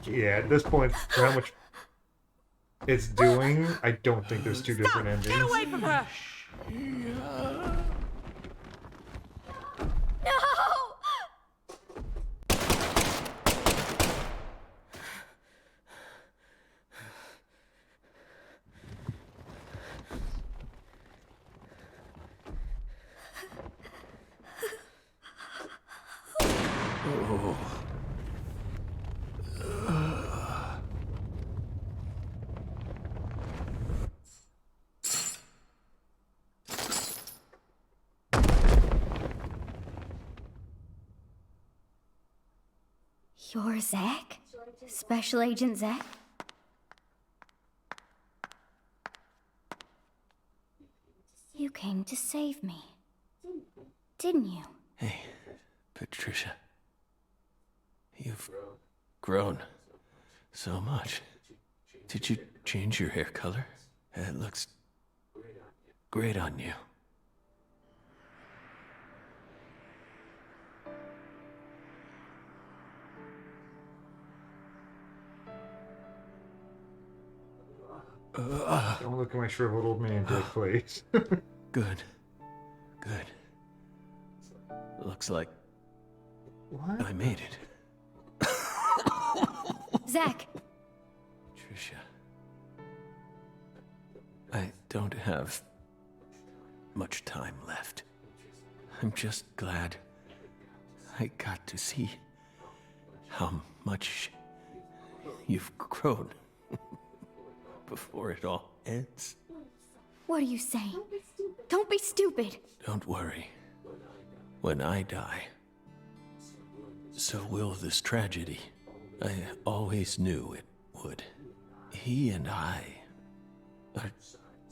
Yeah, at this point, for how much it's doing, I don't think there's two different endings. Get away from her! No! You're Zach? Special Agent Zach? You came to save me, didn't you? Hey, Patricia. You've grown so much. Did you change your hair color? It looks great on you. Don't look at my shriveled old man, Jake, please. Good. Good. Looks like What? I made it. Zach, Patricia. I don't have much time left. I'm just glad I got to see how much you've grown before it all ends. what are you saying? Don't be stupid. Don't worry. When I die, so will this tragedy. I always knew it would. He and I are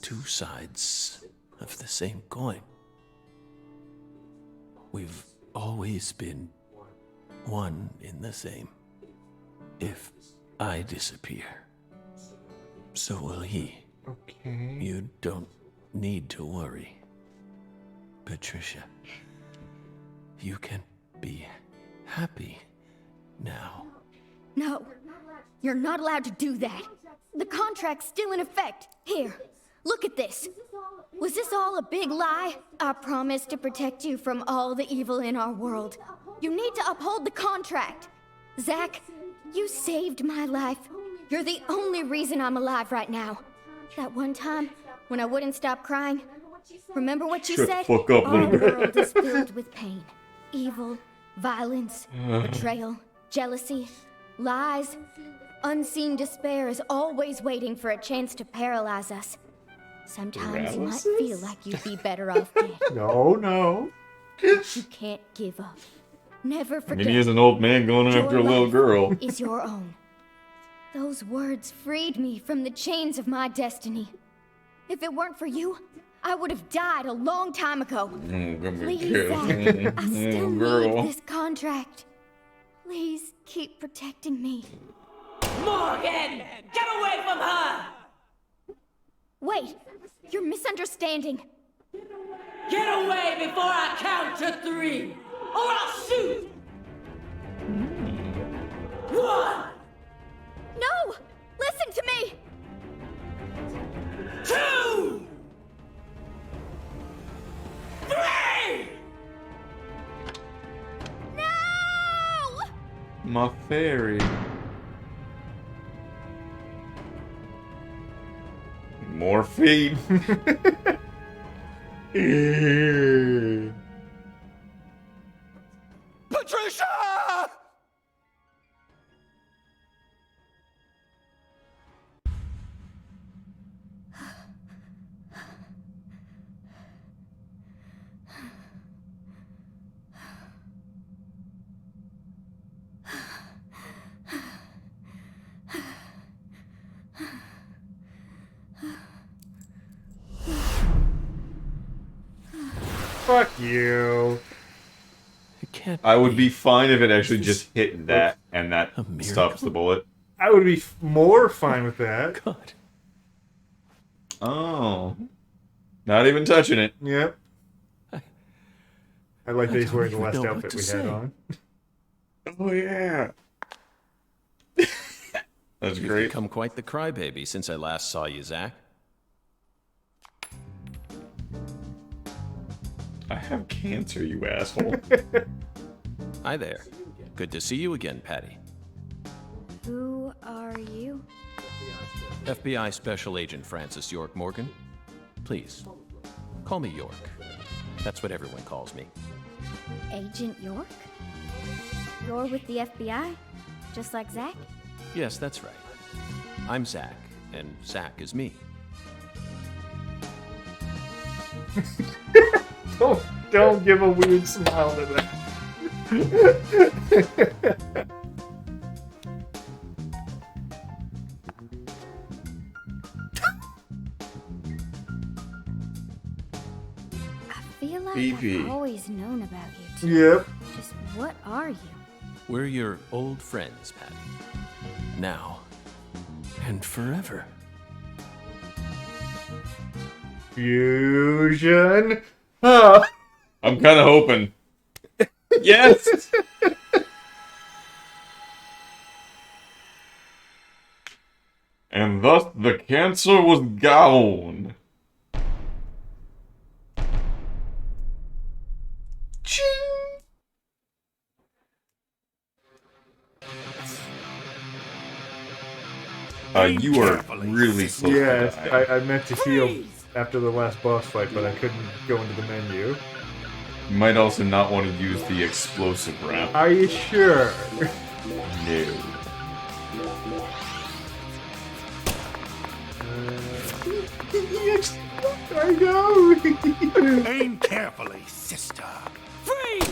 two sides of the same coin. We've always been one in the same. If I disappear, so will he. Okay. You don't need to worry. Patricia, you can be happy now. No, you're not allowed to do that. The contract's still in effect. Here, look at this. Was this all a big lie? I promised to protect you from all the evil in our world. You need to uphold the contract. Zach, you saved my life. You're the only reason I'm alive right now. That one time, when I wouldn't stop crying, remember what you Shut the said? fuck up, Our little girl. world is filled with pain. Evil, violence, betrayal, jealousy, lies. Unseen despair is always waiting for a chance to paralyze us. Sometimes you might feel like you'd be better off dead. No. You can't give up. Never I forget. mean, he is an old man going Your after a little life girl. is your own. Those words freed me from the chains of my destiny. If it weren't for you, I would have died a long time ago. Please, Zach, I still need this contract. Please keep protecting me. Morgan! Get away from her! Wait, you're misunderstanding. Get away before I count to 3, or I'll shoot! 1, No! Listen to me! 2, 3! No! My fairy. More feet. Patricia! Fuck you. It can't I would be fine if it actually just hit that and that a miracle? stops the bullet. I would be more fine with that. God. Oh. Not even touching it. Yep. I like that he's don't wearing the even last know what outfit to we say. had on. Oh, yeah. That's You've great. become quite the crybaby since I last saw you, Zach. I have cancer, you asshole. Hi there. Good to see you again, Patty. Who are you? FBI Special Agent Francis York Morgan. Please, call me York. That's what everyone calls me. Agent York? You're with the FBI? Just like Zach? Yes, that's right. I'm Zach, and Zach is me. Don't give a weird smile to that. I feel like Phoebe. I've always known about you two. Yep. Just what are you? We're your old friends, Patty. Now and forever. Fusion. Huh. I'm kind of hoping. Yes! And thus the cancer was gone. Ching! You are really close to Yes, dying. I meant to heal after the last boss fight, but I couldn't go into the menu. You might also not want to use the explosive wrap. Are you sure? No. Yes, I know. Aim carefully, sister. Freeze!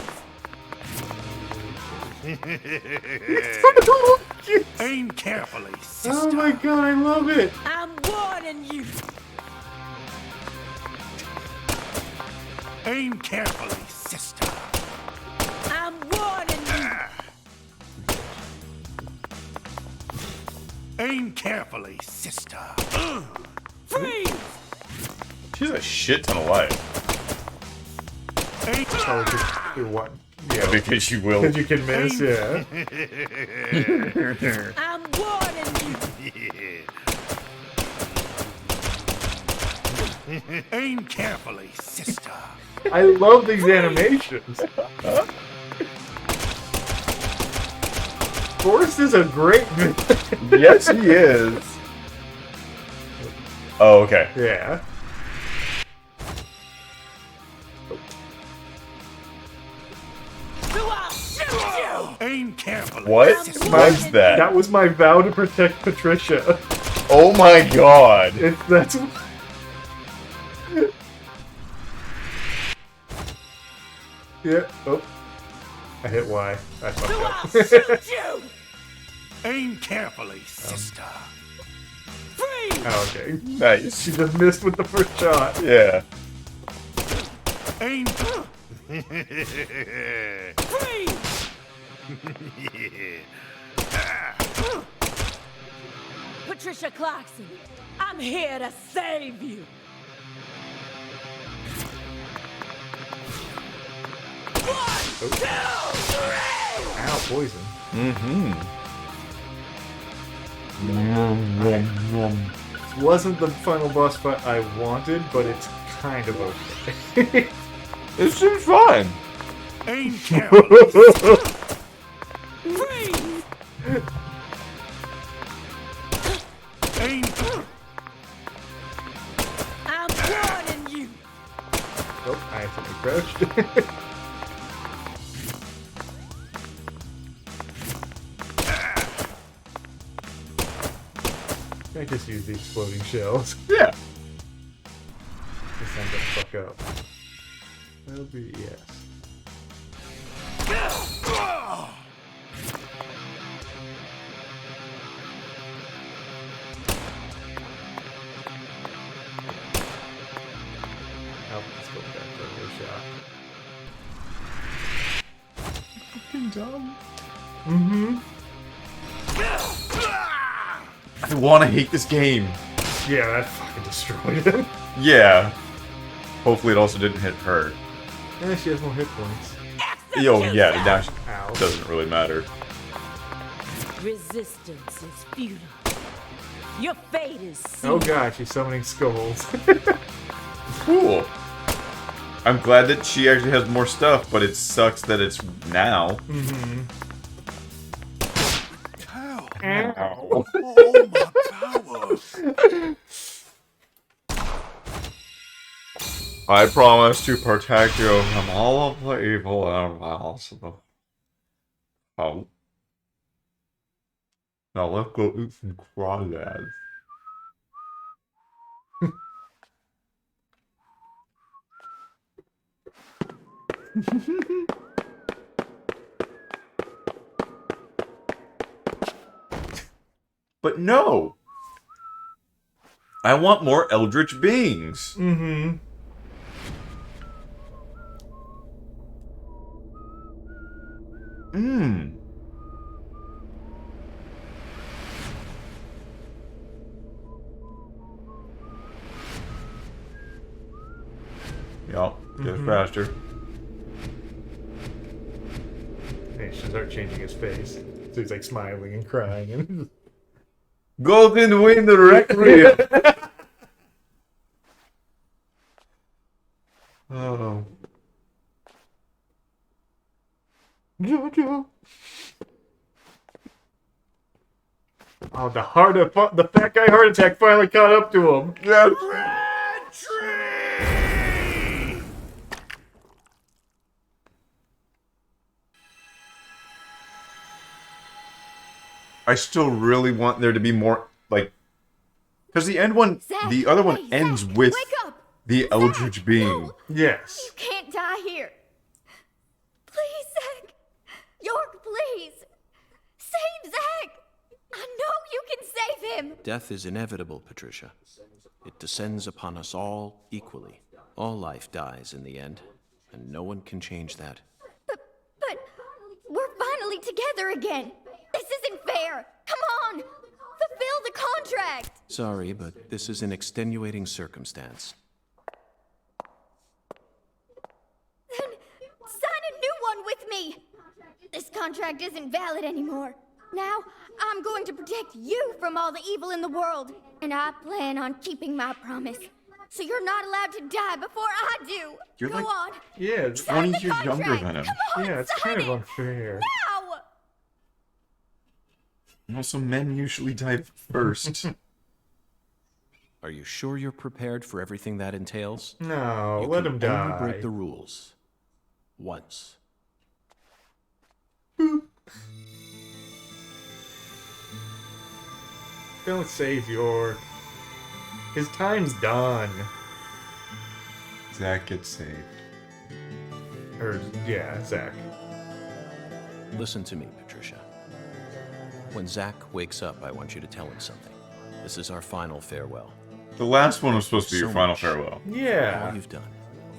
Aim carefully, sister. Oh my god, I love it. I'm warning you. Aim carefully, sister. I'm warning you. Aim carefully, sister. Freeze! She has a shit ton of life. Aim. Oh, just do what? Yeah, because you will. Because you can miss, yeah. I'm warning you. Aim carefully, sister. I love these animations. Forrest is a great villain. Yes, he is. Oh, okay. Yeah. Do I shoot you? Aim carefully. What sister. was that? That was my vow to protect Patricia. Oh my god. That's. Yeah. Oh. I hit Y. I Do fucked I up. shoot you? Aim carefully, sister. Freeze! Oh, okay. Nice. She just missed with the first shot. Yeah. Aim. Freeze! Patricia Clarkson, I'm here to save you. One, two, three! Ow, poison. This wasn't the final boss fight I wanted, but it's kind of okay. It seems fun. Aim carefully. sister. Freeze! Aim. I'm warning you. Oh, I accidentally crouched. I just use the exploding shells. Yeah. Just end up fuck up. That'll be yes. Oh, let's go back for another shot. dumb. Mm-hmm. I want to hate this game. Yeah, that fucking destroyed him. Yeah. Hopefully it also didn't hit her. Yeah, she has more hit points. Yo, yeah, now she Ow. doesn't really matter. Resistance is futile. Your fate is Oh sealed. god, she's summoning skulls. Cool. I'm glad that she actually has more stuff, but it sucks that it's now. Mm-hmm. Ow. Oh, my power. I promise to protect you from all of the evil and violence of the... Oh. Now let's go eat some crawdads. But no! I want more eldritch beings! Mm-hmm. Mmm. Yup, get faster. Hey, she should start changing his face. So he's like smiling and crying and Golden Wind Requiem! Oh. Jojo. Oh, the fat guy heart attack finally caught up to him. Yes. I still really want there to be more, like, because the end one, Zach, the other one hey, ends Zach, with wake up. the Eldritch Zach, being. no. Yes. You can't die here. Please, Zach. York, please. Save Zach. I know you can save him. Death is inevitable, Patricia. It descends upon us all equally. All life dies in the end, and no one can change that. But we're finally together again. This isn't fair. Come on. Fulfill the contract. Sorry, but this is an extenuating circumstance. Then sign a new one with me. This contract isn't valid anymore. Now, I'm going to protect you from all the evil in the world. And I plan on keeping my promise. So you're not allowed to die before I do. You're Go like- on. Yeah, Sign 20 the years younger contract. than him. Come on, yeah, it's sign kind of it. unfair. Now. Also, men usually die first. Are you sure you're prepared for everything that entails? No, You let can him die. only break the rules. Once. Don't save York. His time's done. Zach gets saved. Or, yeah, Zach. Listen to me, Patricia. When Zach wakes up, I want you to tell him something. This is our final farewell. The last one was supposed to be your So final much. farewell. All Yeah. you've done.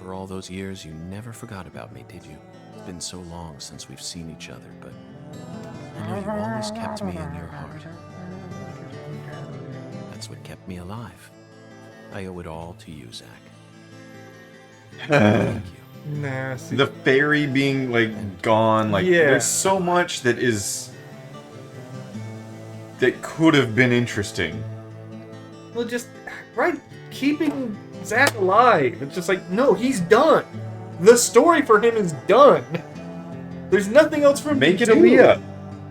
Over all those years, you never forgot about me, did you? It's been so long since we've seen each other, but I know you've always kept me in your heart. That's what kept me alive. I owe it all to you, Zach. Thank you. Nah, see. The fairy being, like, gone, like, Yeah. there's so much that is... that could have been interesting. Well, just, right, keeping Zach alive. It's just like, no, he's done. The story for him is done. There's nothing else for him Make to it do. Aaliyah.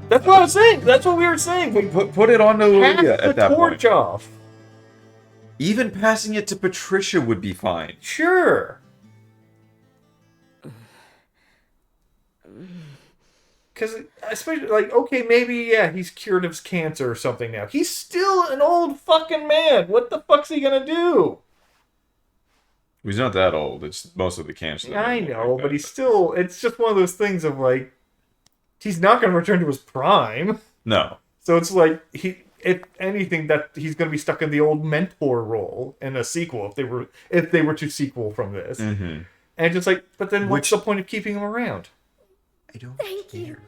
That's what I was saying. That's what we were saying. We Put it on to passed Aaliyah the at that torch point. off. Even passing it to Patricia would be fine. Sure. Because, especially, like, okay, maybe, yeah, he's cured of cancer or something now. He's still an old fucking man. What the fuck's he gonna do? He's not that old. It's most of the cancer. that I made him know, like but that. he's still, it's just one of those things of, like, he's not gonna return to his prime. No. So it's like, if anything, that he's gonna be stuck in the old mentor role in a sequel, if they were to sequel from this. Mm-hmm. And just like, but then what's Which- the point of keeping him around? I don't Thank you. care.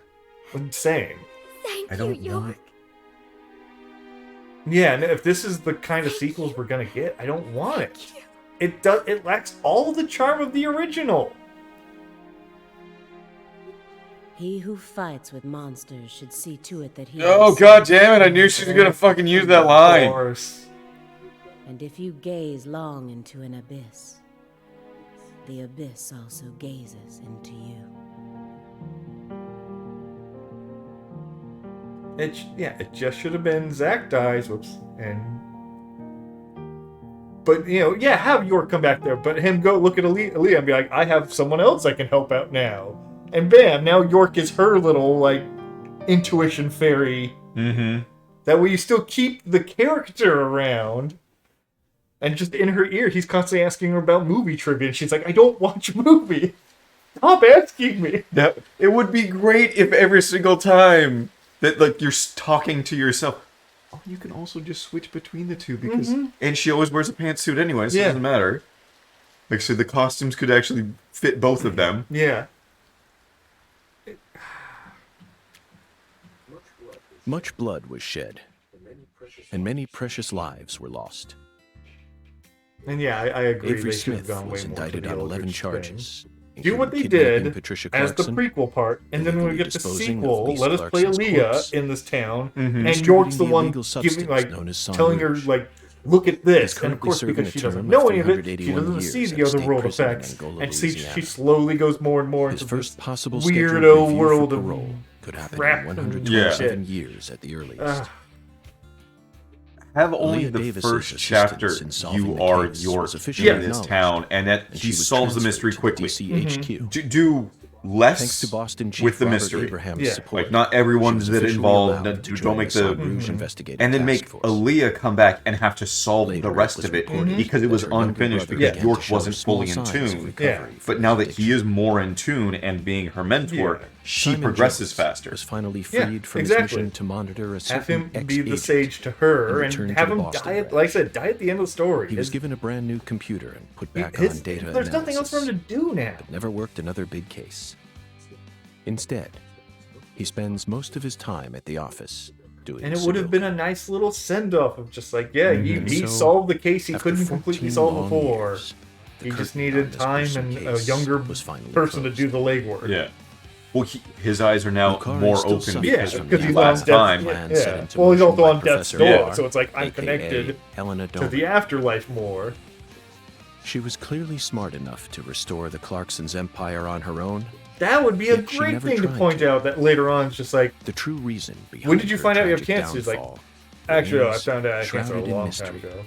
I'm saying. Thank I don't you, York. want Yeah, and if this is the kind of sequels we're gonna get, I don't want it. Thank you. It lacks all the charm of the original. He who fights with monsters should see to it that he. Oh, god damn it, I knew she was gonna fucking use that Of line. course. And if you gaze long into an abyss, the abyss also gazes into you. It just should have been Zack dies, whoops, but have York come back there, but him go look at Aaliyah and be like, I have someone else I can help out now, and bam, now York is her little like intuition fairy. Mm-hmm. That way you still keep the character around, and just in her ear, he's constantly asking her about movie trivia, and she's like, I don't watch movie. Stop asking me. That it would be great if every single time that like you're talking to yourself, oh, you can also just switch between the two because and she always wears a pantsuit anyway, so it doesn't matter. Like so the costumes could actually fit both of them. Yeah. Much blood was shed, and many precious lives were lost. And yeah, I agree. Avery They should have Smith gone way was more for indicted the on 11 Eldritch charges. thing. Do what they including did Patricia as the Clarkson, prequel part, and then when we illegally get the disposing of sequel, Lisa let us play Clarkson's Aaliyah corpse, in this town, Mhm. and York's the distributing one illegal giving substance known as Sang telling her Rouge. like, look at this, He's and of currently course serving because a she term doesn't of know any of it, she 381 doesn't see years the at a other state world prison in effects, Angola, and she Louisiana. slowly goes more and more His into first this possible scheduled weirdo review world for of parole could happen crap in and 127 shit. years at the earliest. Ugh. Have only Aaliyah the Davis's first assistance chapter in solving you the are case York was officially in this acknowledged, town, and that and he she was solves the transferred mystery to the quickly. DCHQ. Do less Thanks to Boston Chief with the Robert mystery. Abraham's Yeah. support, Like not everyone she was that officially involved allowed to don't join make the Sang the Rouge investigative and then task make force. Aaliyah come back and have to solve Later, the it rest was of it reported because it was that her younger unfinished brother because began York to show wasn't small fully in signs of tune. recovery But from now that he addiction. is more in tune and being her mentor, Yeah. she Simon progresses Jones faster. was finally Yeah, freed from exactly. his mission to monitor a Have certain him be the ex-agent. sage to her, and return and to have the him Boston die at, branch. like I said, die at the end of the story. He was His- given a brand new computer and put back his- on data there's nothing else for him to analysis, do now. but never worked another big case. Instead, he spends most of his time at the office doing And it would have been a nice little send-off of just like, yeah, he So, solved the case he after couldn't completely 14 solve long before. years, the He just curtain needed on this time gruesome and a case younger was finally person to closed. do the legwork. Yeah. Well, his eyes are now Lucario more still open suffers because Yeah, of because the he's on last death's time. plan set yeah. into Well, he's motion also by on death's Professor door, Yeah. so it's like I'm AKA connected Helena to Doman. the afterlife more. She was clearly smart enough to restore the Clarksons' empire on her own. That would be a Yet she great never thing to tried point to. out. That later on, it's just like, The true reason behind when did you her find out you have tragic cancer? He's like, downfall actually, no, I is found out I had cancer a shrouded in long mystery. time ago.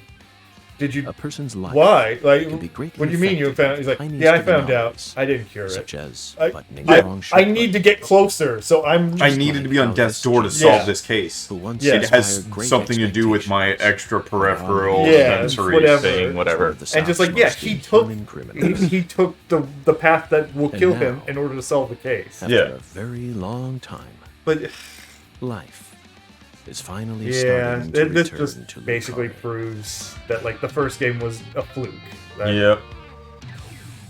Did you? A person's life Why? Like, can be greatly what do you mean you affected found? He's like, by yeah, I tiniest of found out. anomalies, I didn't cure it. such as I, buttoning the wrong shirt I need to get closer, so I'm. I needed to be on like death's how door to this solve Yeah. this case. who once Yeah. It has inspired great something to do with my expectations. extra peripheral Yeah, sensory whatever. thing, whatever. One of the And just South's like, yeah, most he took inhuman criminals. he took the path that will And kill him now- in order to solve the case. After Yeah. a very long time, But life is finally yeah, starting to this return just to basically Lucario. proves that like the first game was a fluke. Yep.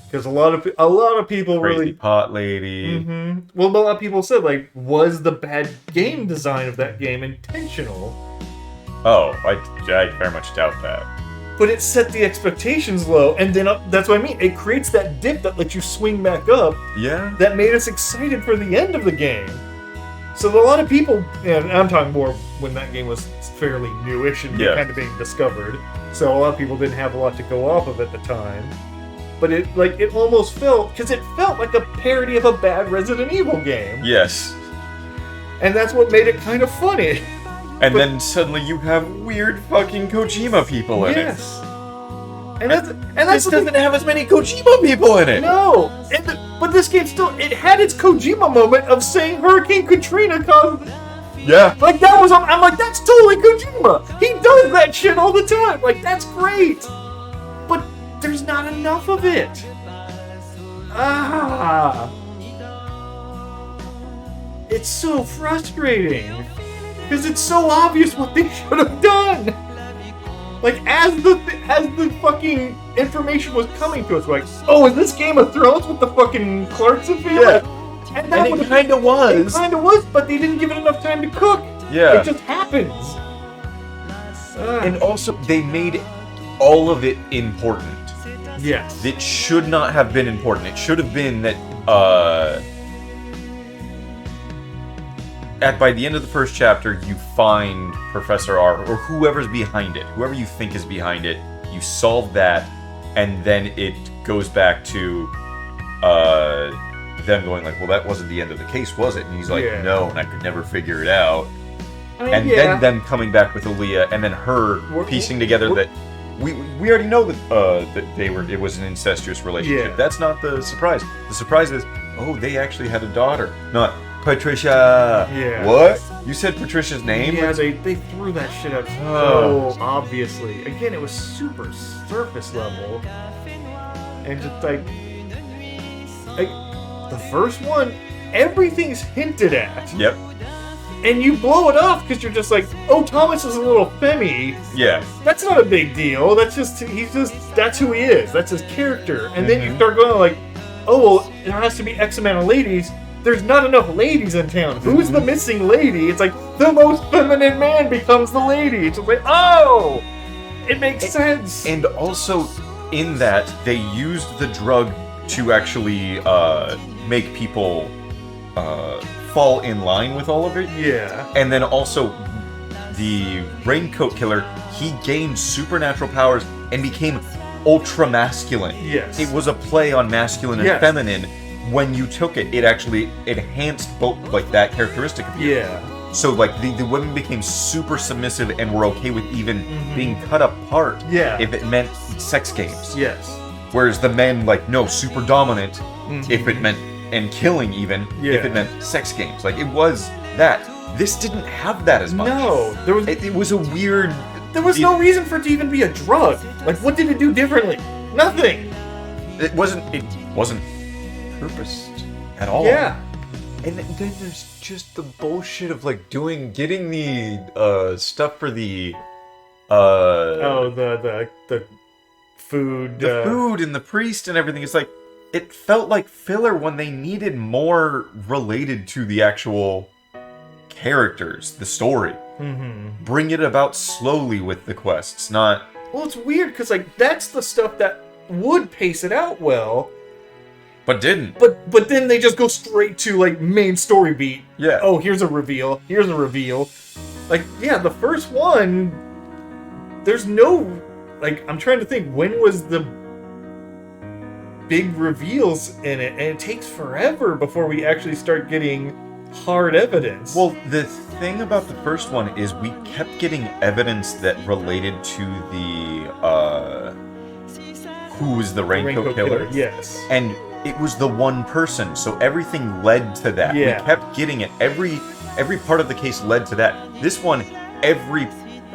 Because a lot of people Crazy really. pot lady. Well, a lot of people said like, was the bad game design of that game intentional? Oh, I very much doubt that. But it set the expectations low, and then that's what I mean. It creates that dip that lets you swing back up. Yeah. That made us excited for the end of the game. So a lot of people, and I'm talking more when that game was fairly newish and Yeah. kind of being discovered. So a lot of people didn't have a lot to go off of at the time. But it almost felt, because it felt like a parody of a bad Resident Evil game. Yes. And that's what made it kind of funny. And then suddenly you have weird fucking Kojima people in it. Yes. And that's This the thing. doesn't have as many Kojima people in it. No, but this game still, it had its Kojima moment of saying Hurricane Katrina caused, Yeah. like that was, I'm like, that's totally Kojima. He does that shit all the time. Like, that's great. But there's not enough of it. It's so frustrating. Because it's so obvious what they should have done. Like, as the fucking information was coming to us, we're like, oh, is this Game of Thrones with the fucking Clarkson family? Yeah. that And it would've- kind of was. It kind of was, but they didn't give it enough time to cook. Yeah. It just happens. And also, they made all of it important. Yes. It should not have been important. It should have been that, by the end of the first chapter, you find Professor R, or whoever's behind it, whoever you think is behind it, you solve that, and then it goes back to, them going like, well, that wasn't the end of the case, was it? And he's like, Yeah. no, and I could never figure it out. I mean, And yeah. then them coming back with Aaliyah, and then her piecing together that we already know that it was an incestuous relationship. Yeah. That's not the surprise. The surprise is, oh, they actually had a daughter, not Patricia. Yeah. What? You said Patricia's name? Yeah, they threw that shit out so obviously. Again, it was super surface level. And just like the first one, everything's hinted at. Yep. And you blow it off because you're just like, oh, Thomas is a little femmy. Yeah. That's not a big deal. That's who he is. That's his character. And then you start going like, oh, well, there has to be X amount of ladies. There's not enough ladies in town. Who's the missing lady? It's like, the most feminine man becomes the lady. It's like, oh! It makes sense. And also, in that, they used the drug to actually make people fall in line with all of it. Yeah. And then also, the Raincoat Killer, he gained supernatural powers and became ultra masculine. Yes. It was a play on masculine and Yes. feminine. When you took it, it actually enhanced both, like, that characteristic of you. Yeah. So, like, the women became super submissive and were okay with even being cut apart Yeah. if it meant sex games. Yes. Whereas the men, like, no, super dominant if it meant, and killing even, if Yeah. it meant sex games. Like, it was that. This didn't have that as much. No. It was a weird... There was no reason for it to even be a drug. Like, what did it do differently? Nothing. It wasn't purposed at all. Yeah. And then there's just the bullshit of, like, getting the, stuff for the, The food. the food and the priest and everything. It's like, it felt like filler when they needed more related to the actual characters, the story. Bring it about slowly with the quests, not... Well, it's weird because, like, that's the stuff that would pace it out well. But didn't. But then they just go straight to, like, main story beat. Yeah. Oh, here's a reveal. Here's a reveal. Like, yeah, the first one, there's no... Like, I'm trying to think, when was the big reveals in it? And it takes forever before we actually start getting hard evidence. Well, the thing about the first one is we kept getting evidence that related to the, who was the Raincoat Killer. Yes. And it was the one person, so everything led to that. Yeah. We kept getting it. Every part of the case led to that. This one, every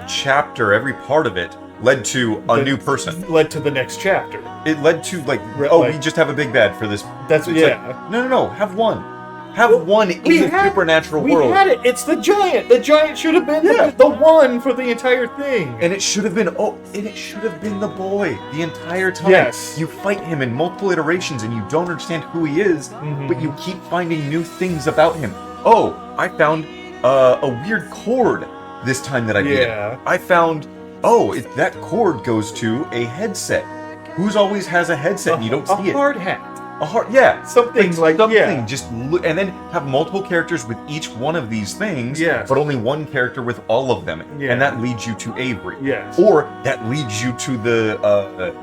chapter, every part of it led to a new person. Led to the next chapter. It led to, like, Like- we just have a big bad for this. That's It's yeah. like, no, have one. Have one in the supernatural we world. had it. It's the giant. The giant should have been the one for the entire thing. And it should have been, it should have been the boy the entire time. Yes. You fight him in multiple iterations and you don't understand who he is, but you keep finding new things about him. Oh, I found a weird cord this time that I did. Yeah. I found, that cord goes to a headset. Who's always has a headset and you don't see a it? hard hat. A heart, yeah. Something like something. yeah. Just look, and then have multiple characters with each one of these things. Yes. But only one character with all of them, Yeah. and that leads you to Avery. Yes. Or that leads you to the.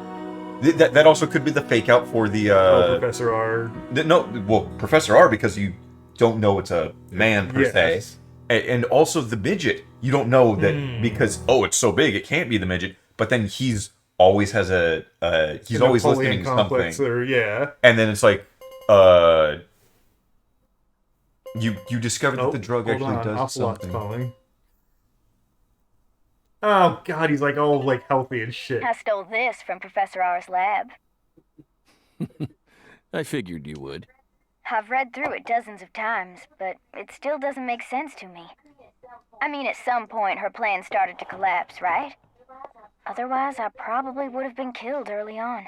That also could be the fake out for the. Professor R. Professor R, because you don't know it's a man per se, Yes. and also the midget. You don't know that because it's so big it can't be the midget, but then he's always has he's always Napoleon listening to complex something. or yeah. And then it's like, you discover that the drug hold actually on. does Ocelot's something. calling. Oh god, he's like all like healthy and shit. I stole this from Professor R's lab. I figured you would. I've read through it dozens of times, but it still doesn't make sense to me. I mean, at some point her plan started to collapse, right? Otherwise, I probably would have been killed early on.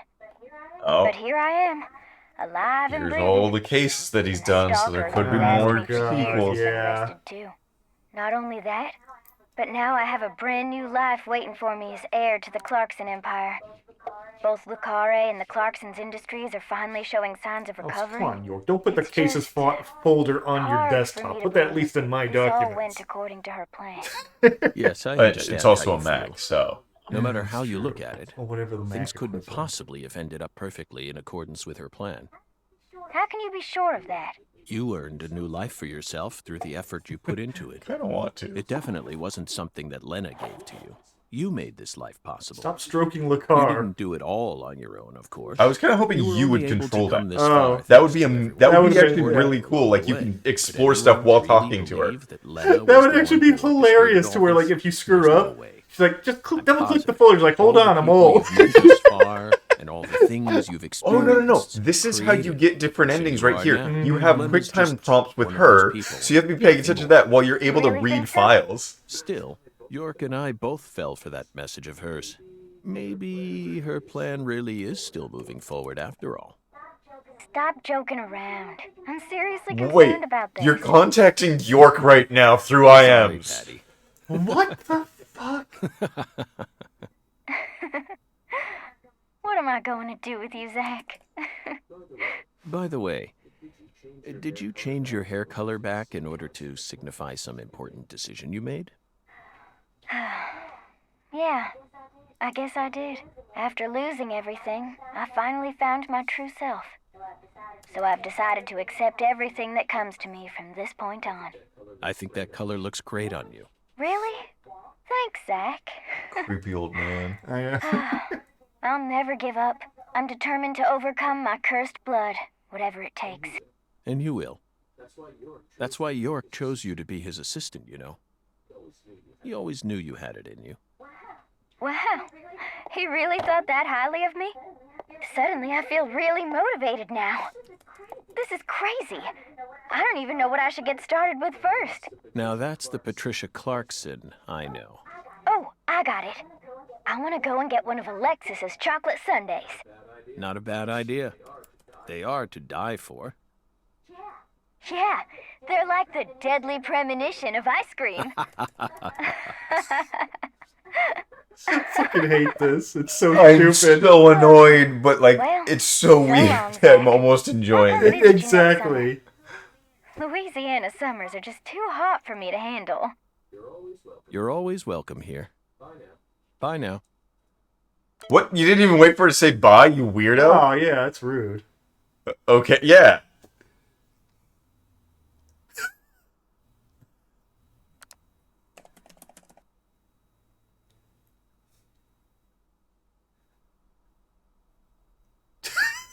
Oh, But here I am, alive and Here's breathing. all the cases that he's And the done, so there stalker could be who harassed more me for years sequels. has been Yeah. arrested too. Not only that, but now I have a brand new life waiting for me as heir to the Clarkson Empire. Both Le Carre and the Clarkson's Industries are finally showing signs of Oh, recovery. come on, York. Don't put the It's cases just folder on your hard for me desktop. to Put that at believe least in my this all documents. went according to her plan. Yes, I But understand. it's also how a you Mac, feel. so. No matter how you look at it, Or whatever the things Mac couldn't equivalent. possibly have ended up perfectly in accordance with her plan. How can you be sure of that? You earned a new life for yourself through the effort you put into it. I don't want to. It definitely wasn't something that Lena gave to you. You made this life possible. Stop stroking You Lakar. didn't do it all on your own, of course. I was kind of hoping You were you would only able to control come that. this Oh. far That would thanks be to that everyone. would That be would've actually been- really cool. Like you Way. can Could explore stuff anyone while really talking to her. believe that Lena That was would the actually one be who orchestrated hilarious all to where, like, this? if you screw There's no up, way. she's like, just I'm double click the positive. folder. She's like, hold All the on, I'm people old. you've met thus far, and all the things you've Oh experienced. no! This is how you created. get different So endings you right are here. now. You have Lena's quick time just prompts with one of those her, people. so you have to be paying attention to that while you're able to Really read think so? files. Still, York and I both fell for that message of hers. Maybe her plan really is still moving forward after all. Stop joking around. I'm seriously concerned Wait, about this. you're contacting York right now through Sorry, IMs. Patty. What the fuck? What am I going to do with you, Zach? By the way, did you change your hair color back in order to signify some important decision you made? Yeah, I guess I did. After losing everything, I finally found my true self. So I've decided to accept everything that comes to me from this point on. I think that color looks great on you. Really? Thanks, Zach. Creepy old man. I'll never give up. I'm determined to overcome my cursed blood, whatever it takes. And you will. That's why York chose you to be his assistant, you know. He always knew you had it in you. Wow, he really thought that highly of me? Suddenly I feel really motivated now. This is crazy. I don't even know what I should get started with first. Now that's the Patricia Clarkson I know. Oh, I got it. I want to go and get one of Alexis's chocolate sundaes. Not a bad idea. They are to die for. Yeah, they're like the deadly premonition of ice cream. I fucking hate this. It's so I'm stupid. so annoyed, but like Well, it's so so weird long, that I'm Zach. almost enjoying I'll it. visit you next Exactly. summer. Louisiana summers are just too hot for me to handle. You're always welcome here. Bye now. What? You didn't even wait for her to say bye, you weirdo? Oh, yeah, that's rude. Okay, yeah.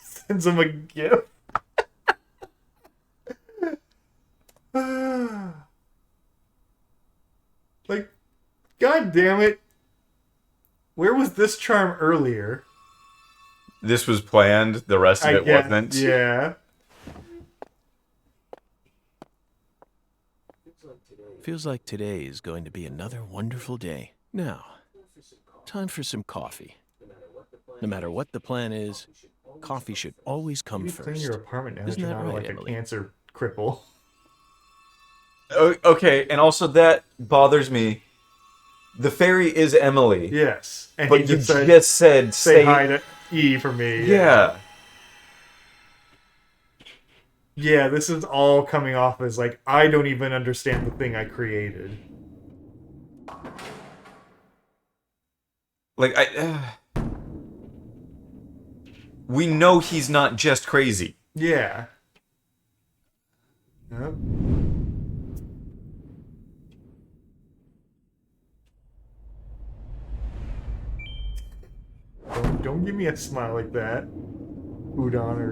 Sends him a gift. Like, god damn it. Where was this charm earlier? This was planned, the rest of it guess- wasn't. Yeah. Feels like today is going to be another wonderful day. Now, time for some coffee. No matter what the plan is, coffee should always come You clean first. your apartment now that Isn't you're that not right, like Emily? a cancer cripple. Okay, and also that bothers me. The fairy is Emily. Yes. And But he you just said, just said say hi to E for me. Yeah. Yeah, this is all coming off as like, I don't even understand the thing I created. Like we know he's not just crazy. Yeah. Yep. Don't give me a smile like that. Udon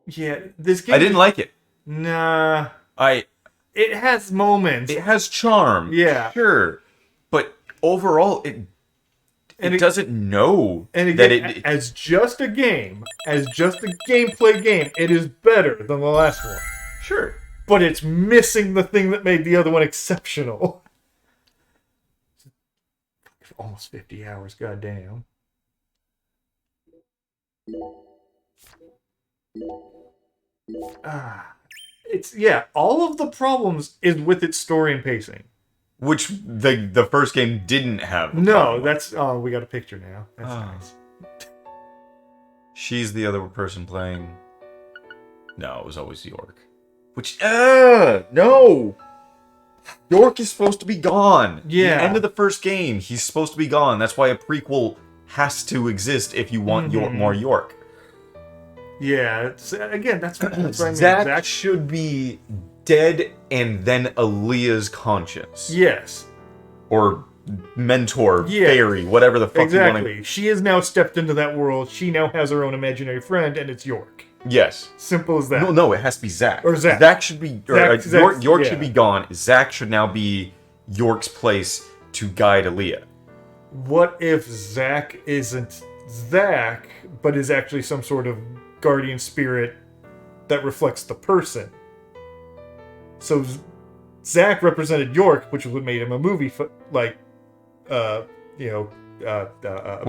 Yeah, this game. I didn't like it. Nah. It It has moments. has charm. Yeah. Sure. But overall it And it it- doesn't know And that again, it as just a game, as just a gameplay game, it is better than the last one. sure. but it's missing the thing that made the other one exceptional. Almost 50 hours, goddamn. All of the problems is with its story and pacing. Which the first game didn't have. No, that's we got a picture now. That's nice. She's the other person playing. No, it was always York. Which no. York is supposed to be gone. Yeah. The end of the first game, he's supposed to be gone. That's why a prequel has to exist if you want more York. Yeah, again, that's what I mean. Zack should be dead and then Aaliyah's conscience. Yes. Or mentor, fairy, whatever the fuck you want to... Exactly. She has now stepped into that world. She now has her own imaginary friend, and it's York. Yes. Simple as that. No, it has to be Zack. Or Zack. Zack should be... York should be gone. Zack should now be York's place to guide Aaliyah. What if Zack isn't Zack, but is actually some sort of guardian spirit that reflects the person? So Zack represented York, which was what made him a movie, Well,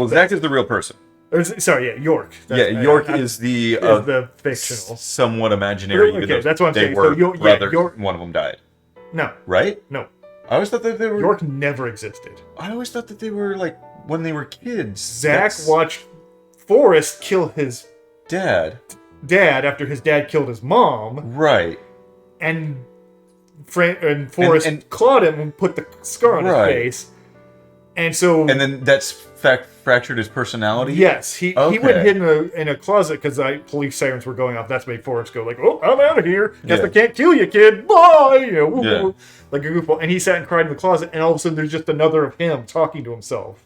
Zack is the real person. York. York is the fictional. Somewhat imaginary. Okay, even though that's what I'm saying. Were So brothers, York. one of them died. No. Right? No. I always thought that they were... York never existed. I always thought that they were, like, when they were kids. Zack watched Forrest kill his dad after his dad killed his mom. Right. And Forrest clawed him and put the scar on his face. And so... And then that's fractured his personality? Yes. He went hid in a closet because police sirens were going off. That's made Forrest go like, oh, I'm out of here. Guess I can't kill you, kid. Bye! Like a goofball. And he sat and cried in the closet, and all of a sudden there's just another of him talking to himself.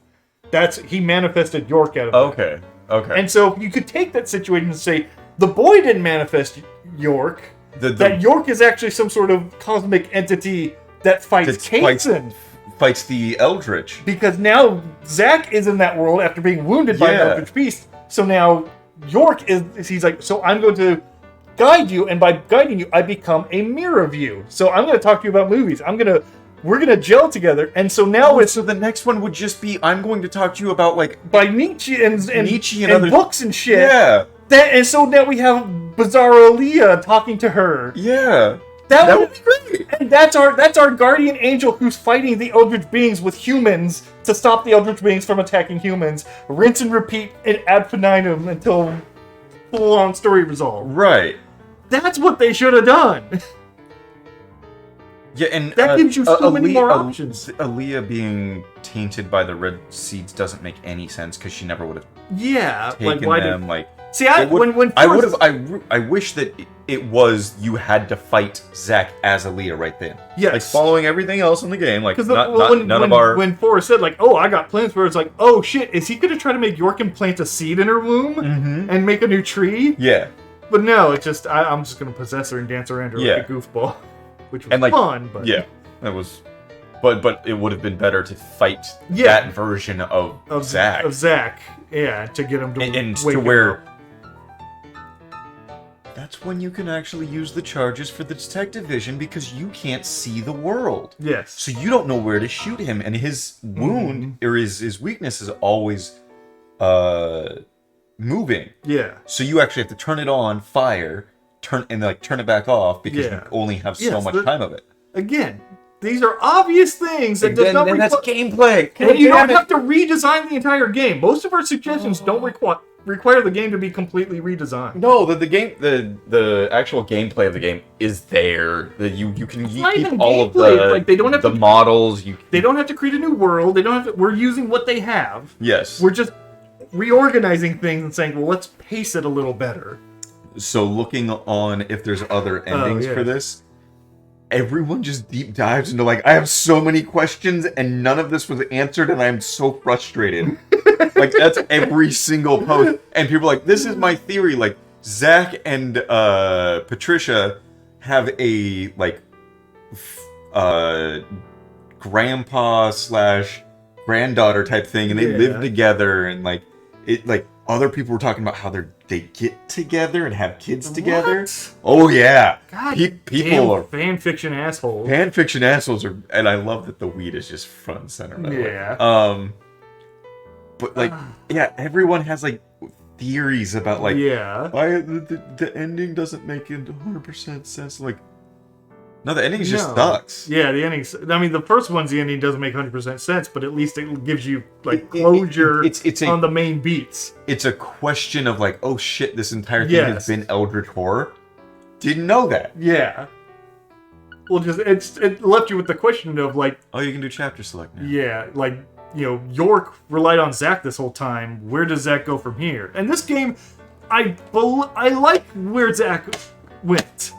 He manifested York out of that. Okay. And so you could take that situation and say, the boy didn't manifest York. That York is actually some sort of cosmic entity that fights Kaysen. Fights the Eldritch. Because now Zack is in that world after being wounded by an Eldritch Beast. So now York he's like, so I'm going to guide you, and by guiding you, I become a mirror of you. So I'm going to talk to you about movies. We're going to gel together. And so now so the next one would just be, I'm going to talk to you about, like... By Nietzsche and other books and shit. Yeah. And so now we have Bizarro Aaliyah talking to her. Yeah. That would be great. And that's our guardian angel who's fighting the Eldritch beings with humans to stop the Eldritch beings from attacking humans. Rinse and repeat and ad infinitum until full-on story resolved. Right. That's what they should have done. Yeah, and that gives you so many more options. Aaliyah being tainted by the red seeds doesn't make any sense because she never would have taken them. See, I wish that it was you had to fight Zack as Aaliyah right then. Yes. Like following everything else in the game. Like when Forrest said like, "Oh, I got plans for her," it's like, "Oh shit, is he gonna try to make York implant a seed in her womb and make a new tree?" Yeah. But no, it's just I'm just gonna possess her and dance around her like a goofball, which was fun. But that was. But it would have been better to fight that version of Zack. Of Zack, to get him to and to where. That's when you can actually use the charges for the detective vision because you can't see the world. Yes. So you don't know where to shoot him, and his wound or his weakness is always moving. Yeah. So you actually have to turn it on, fire, turn it back off because you only have so much time of it. Again, these are obvious things that does not that's gameplay. And you don't have to redesign the entire game. Most of our suggestions don't require the game to be completely redesigned. No, the actual gameplay of the game is there. You can keep all of the they don't have the models. They don't have to create a new world. They don't have to. We're using what they have. Yes. We're just reorganizing things and saying, well, let's pace it a little better. So looking on if there's other endings for this, everyone just deep dives into like, I have so many questions and none of this was answered and I'm so frustrated. Like that's every single post. And people are like, this is my theory. Like Zack and Patricia have a like grandpa / granddaughter type thing and they live together and like it like Other people were talking about how they get together and have kids together. What? Oh yeah, God people are fan fiction assholes. fan fiction assholes are, and I love that the weed is just front and center. By the way. Yeah. But like, yeah, everyone has like theories about like, yeah, why the ending doesn't make it 100% sense. Like, no, the ending just sucks. Yeah, the ending. I mean, the first one's the ending doesn't make 100% sense, but at least it gives you like closure on the main beats. It's a question of like, oh shit, this entire thing has been Eldritch Horror. Didn't know that. Yeah. Well, just it left you with the question of like, oh, you can do chapter select now. Yeah, like, you know, York relied on Zack this whole time. Where does Zack go from here? And this game, I like where Zack went.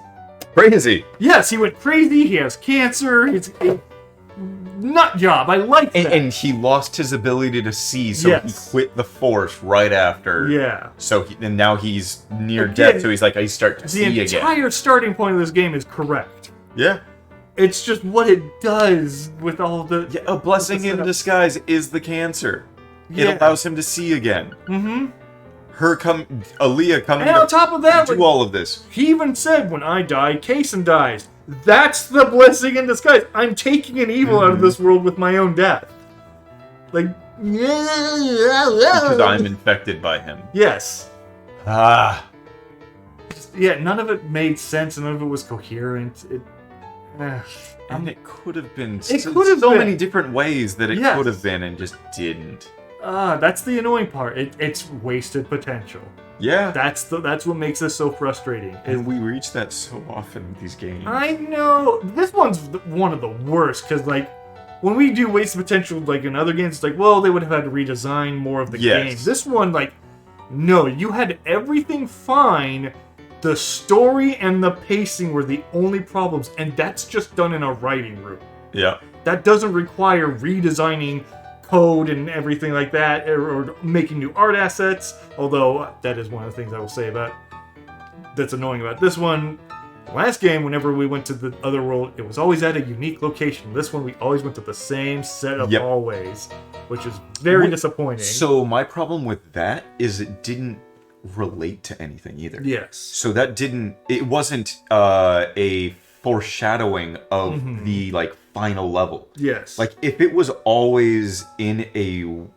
Crazy. Yes, he went crazy. He has cancer. It's a nut job. I like that. And he lost his ability to see, so he quit the Force right after. Yeah. So and now he's near death, so he's like, I start to see again. The entire starting point of this game is correct. Yeah. It's just what it does with all the... Yeah, a blessing in disguise is the cancer. It allows him to see again. Mm-hmm. Aaliyah coming and on top of that, do all of this. He even said, when I die, Kaysen dies. That's the blessing in disguise. I'm taking an evil out of this world with my own death. Like, because I'm infected by him. Yes. Ah. Yeah, none of it made sense. None of it was coherent. And it could have been so many different ways that it could have been and just didn't. That's the annoying part. It's wasted potential. Yeah. That's what makes this so frustrating. And we reach that so often with these games. I know. This one's one of the worst, because, like, when we do wasted potential, like, in other games, it's like, well, they would have had to redesign more of the game. This one, like, no, you had everything fine. The story and the pacing were the only problems, and that's just done in a writing room. Yeah. That doesn't require redesigning code and everything like that, or making new art assets, although that is one of the things I will say about that's annoying about this one. Last game, whenever we went to the other world, it was always at a unique location. This one, we always went to the same set of hallways, which is very disappointing. So my problem with that is it didn't relate to anything either. Yes. So that it wasn't a foreshadowing of the like final level. Yes. Like if it was always in a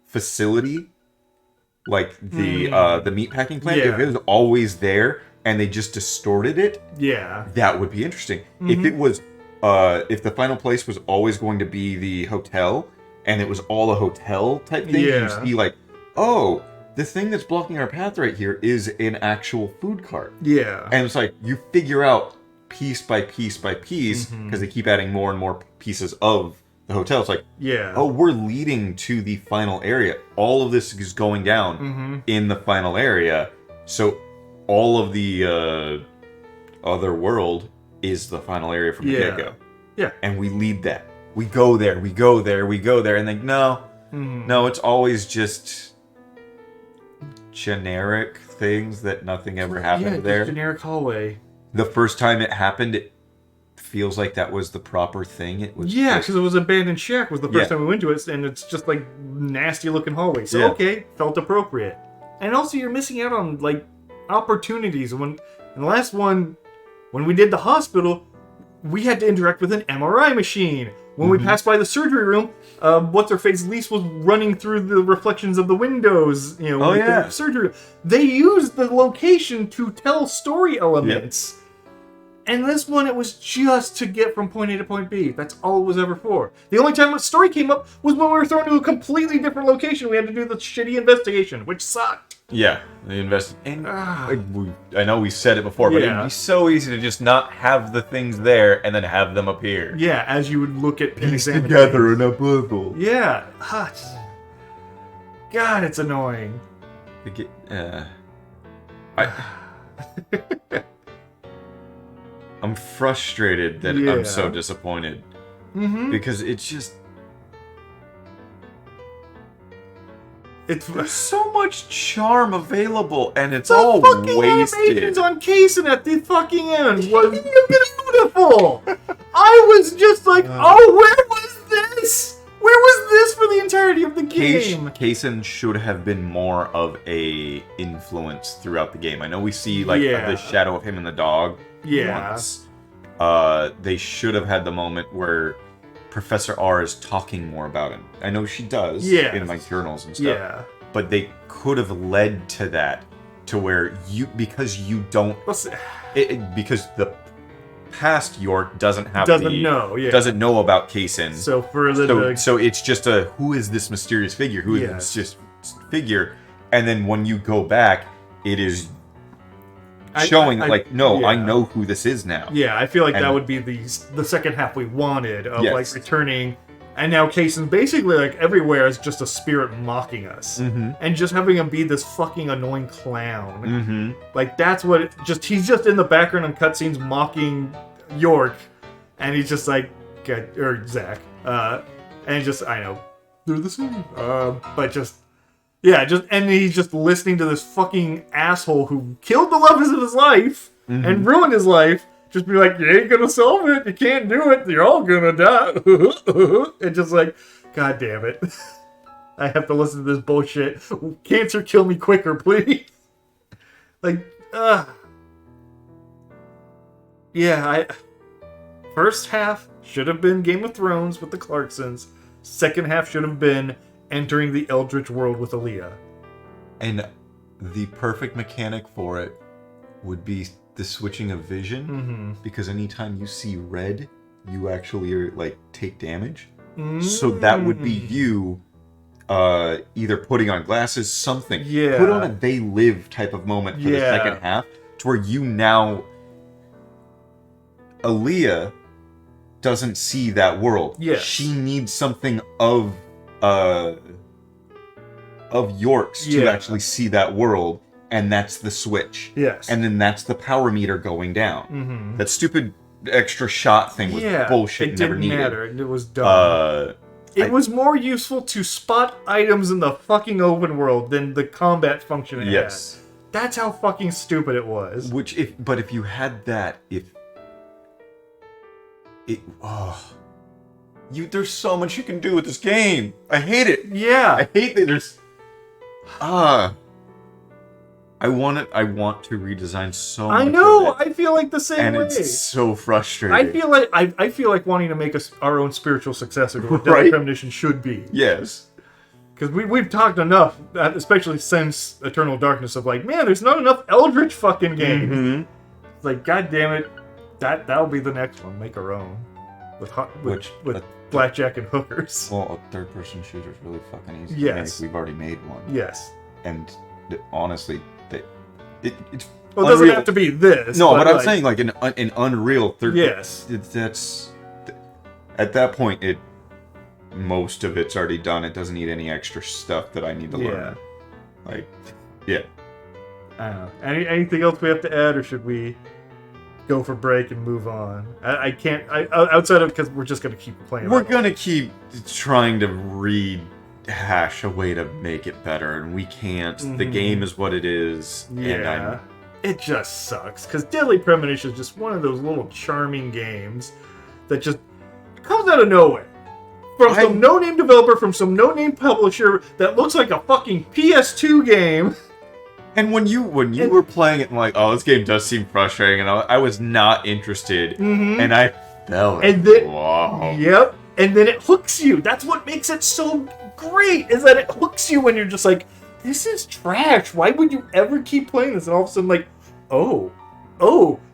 facility, like the meatpacking plant, if it was always there and they just distorted it, that would be interesting. If it was if the final place was always going to be the hotel and it was all a hotel type thing, you see like, oh, the thing that's blocking our path right here is an actual food cart. Yeah. And it's like, you figure out piece by piece by piece, because they keep adding more and more pieces of the hotel. It's like, oh, we're leading to the final area. All of this is going down in the final area. So all of the other world is the final area from the get-go. Yeah. And we lead that. We go there, we go there, we go there, and then, no, it's always just generic things that nothing ever happened there. Generic hallway. The first time it happened, it feels like that was the proper thing. It was because it was abandoned shack was the first time we went to it, and it's just like nasty looking hallway. So okay, felt appropriate. And also you're missing out on like opportunities. When in the last one, when we did the hospital, we had to interact with an MRI machine. When we passed by the surgery room, what's-her-face Lise was running through the reflections of the windows, the surgery room. They used the location to tell story elements. And this one, it was just to get from point A to point B. That's all it was ever for. The only time a story came up was when we were thrown to a completely different location. We had to do the shitty investigation, which sucked. Yeah, the and I know we said it before, but it'd be so easy to just not have the things there and then have them appear. Yeah, as you would look at piece together in a puzzle. Yeah. God, it's annoying. I'm frustrated that I'm so disappointed. Because it's just... There's so much charm available, and it's all wasted. Animations on Kaysen at the fucking end was beautiful. I was just like, oh, where was this? Where was this for the entirety of the game. Kaysen should have been more of a influence throughout the game. I know we see like the shadow of him and the dog once. They should have had the moment where Professor R is talking more about him. I know she does in my journals and stuff. Yeah. But they could have led to that, to where because you don't, because the past York doesn't know about Kaysen. So it's just who is this mysterious figure? Who is this just figure? And then when you go back, it is showing I know who this is now. Yeah, I feel like that would be the second half we wanted of like returning. And now Kaysen's basically like everywhere is just a spirit mocking us. And just having him be this fucking annoying clown. Like that's what he's just in the background on cutscenes mocking York. And he's just like, or Zack. And just, I know, they're the same. But just, and he's just listening to this fucking asshole who killed the love of his life and ruined his life. Just be like, you ain't gonna solve it. You can't do it. You're all gonna die. And just like, God damn it. I have to listen to this bullshit. Cancer, kill me quicker, please. Like, first half should have been Game of Thrones with the Clarksons. Second half should have been entering the Eldritch world with Aaliyah. And the perfect mechanic for it would be the switching of vision, because anytime you see red, you actually like take damage. So that would be you either putting on glasses, something. Put on a They Live type of moment for the second half, to where you now, Aaliyah doesn't see that world. She needs something of York's to actually see that world. And that's the switch. And then that's the power meter going down. That stupid extra shot thing was bullshit. It never didn't needed. matter. It was dumb. It was more useful to spot items in the fucking open world than the combat function it had. That's how fucking stupid it was. But if you had that, there's so much you can do with this game. I hate it. I hate that there's I want to redesign so much. I know. Of it, I feel like the same way. And it's so frustrating. I feel like wanting to make our own spiritual successor to what Deadly Premonition should be. Yes. Because we've talked enough, especially since Eternal Darkness, of like, man, there's not enough Eldritch fucking games. It's like, god damn it, that'll be the next one. Make our own with blackjack and hookers. Well, a third-person shooter is really fucking easy. Yes. We've already made one. Yes. And honestly, it's well, it doesn't have to be this. No, but I'm saying like an Unreal third. Yes. That's at that point, most of it's already done. It doesn't need any extra stuff that I need to learn. Like, I don't know. Anything else we have to add, or should we go for break and move on? I can't. Outside of, because we're just gonna keep playing. We're gonna keep trying to rehash a way to make it better, and we can't. The game is what it is. And it just sucks, because Deadly Premonition is just one of those little charming games that just comes out of nowhere. From some no-name developer, from some no-name publisher that looks like a fucking PS2 game. And when you were playing it, and like, oh, this game does seem frustrating, and I was not interested, and I fell. And then, wow. Yep. And then it hooks you. That's what makes it so great, is that it hooks you when you're just like, this is trash. Why would you ever keep playing this? And all of a sudden, like, oh,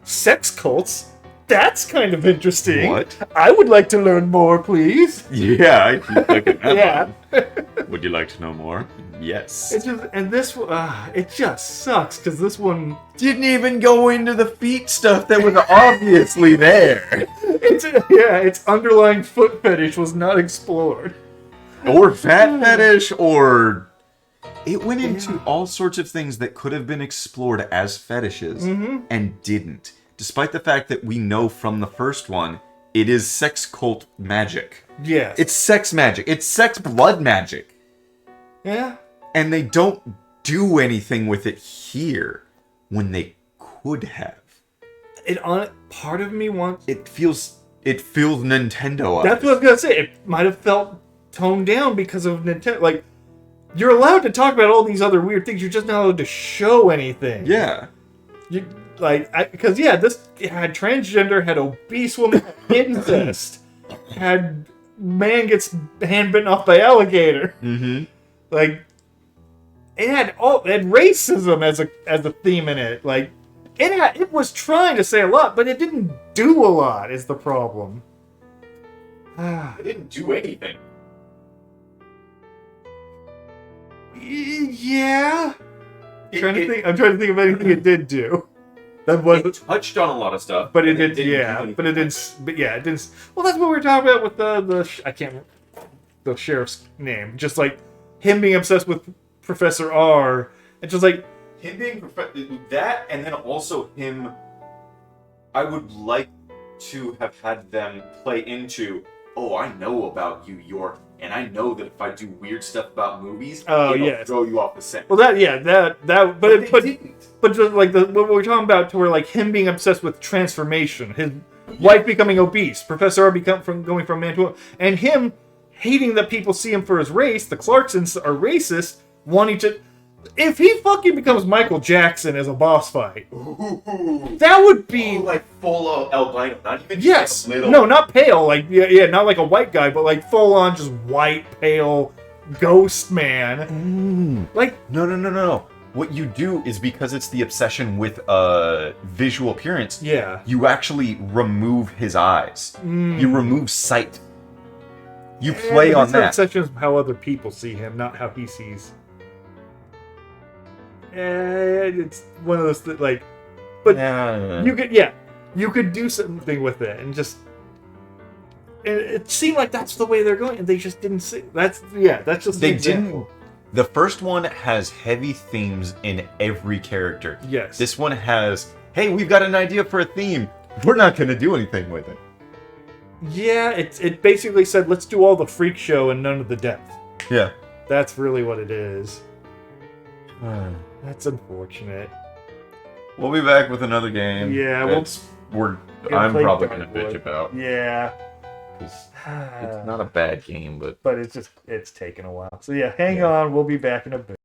sex cults. That's kind of interesting. What? I would like to learn more, please. Yeah, I keep looking at that. Would you like to know more? Yes. It just sucks, because this one didn't even go into the feet stuff that was obviously there. Its underlying foot fetish was not explored. Or fat fetish, or it went into all sorts of things that could have been explored as fetishes and didn't. Despite the fact that we know from the first one, it is sex cult magic. Yes. It's sex magic. It's sex blood magic. Yeah. And they don't do anything with it here when they could have. Part of me wants... It feels Nintendo-ized. That's what I was going to say. It might have felt toned down because of Nintendo. Like, you're allowed to talk about all these other weird things. You're just not allowed to show anything. Yeah. You because this had transgender, had obese woman, had incest, had man gets hand bitten off by alligator. Mm-hmm. Like, it had racism as a theme in it. Like, it was trying to say a lot, but it didn't do a lot. Is the problem? It didn't do anything. Yeah. I'm trying to think of anything it did do. That was It touched on a lot of stuff, but it didn't did. do Yeah, anything. but it didn't. But yeah, it didn't. Well, that's what we were talking about with I can't remember the sheriff's name. Just like him being obsessed with Professor R. It's just like Him being that, and then also him. I would like to have had them play into. Oh, I know about you, York, and I know that if I do weird stuff about movies, it'll throw you off the scent. Well, that But they didn't. but just like what we're talking about, to where like him being obsessed with transformation, his wife becoming obese, Professor R going from man to woman, and him hating that people see him for his race. The Clarksons are racist, wanting to. If he fucking becomes Michael Jackson as a boss fight, that would be like full albino, not even yes, just a little. no, not pale, like not like a white guy, but like full on just white, pale ghost man. Like No. What you do is, because it's the obsession with visual appearance, you actually remove his eyes. You remove sight. You play on that. Obsession is how other people see him, not how he sees. And it's one of those like, but you could do something with it, and just. It seemed like that's the way they're going, and they just didn't see. That's just They an example. didn't. The first one has heavy themes in every character. Yes. This one has, hey, we've got an idea for a theme. We're not going to do anything with it. Yeah, it basically said, let's do all the freak show and none of the depth. Yeah. That's really what it is. That's unfortunate. We'll be back with another game. Yeah, I'm play probably going to Darkwood. bitch about. Yeah. It's not a bad game, but But it's taken a while. So yeah, hang on, we'll be back in a bit.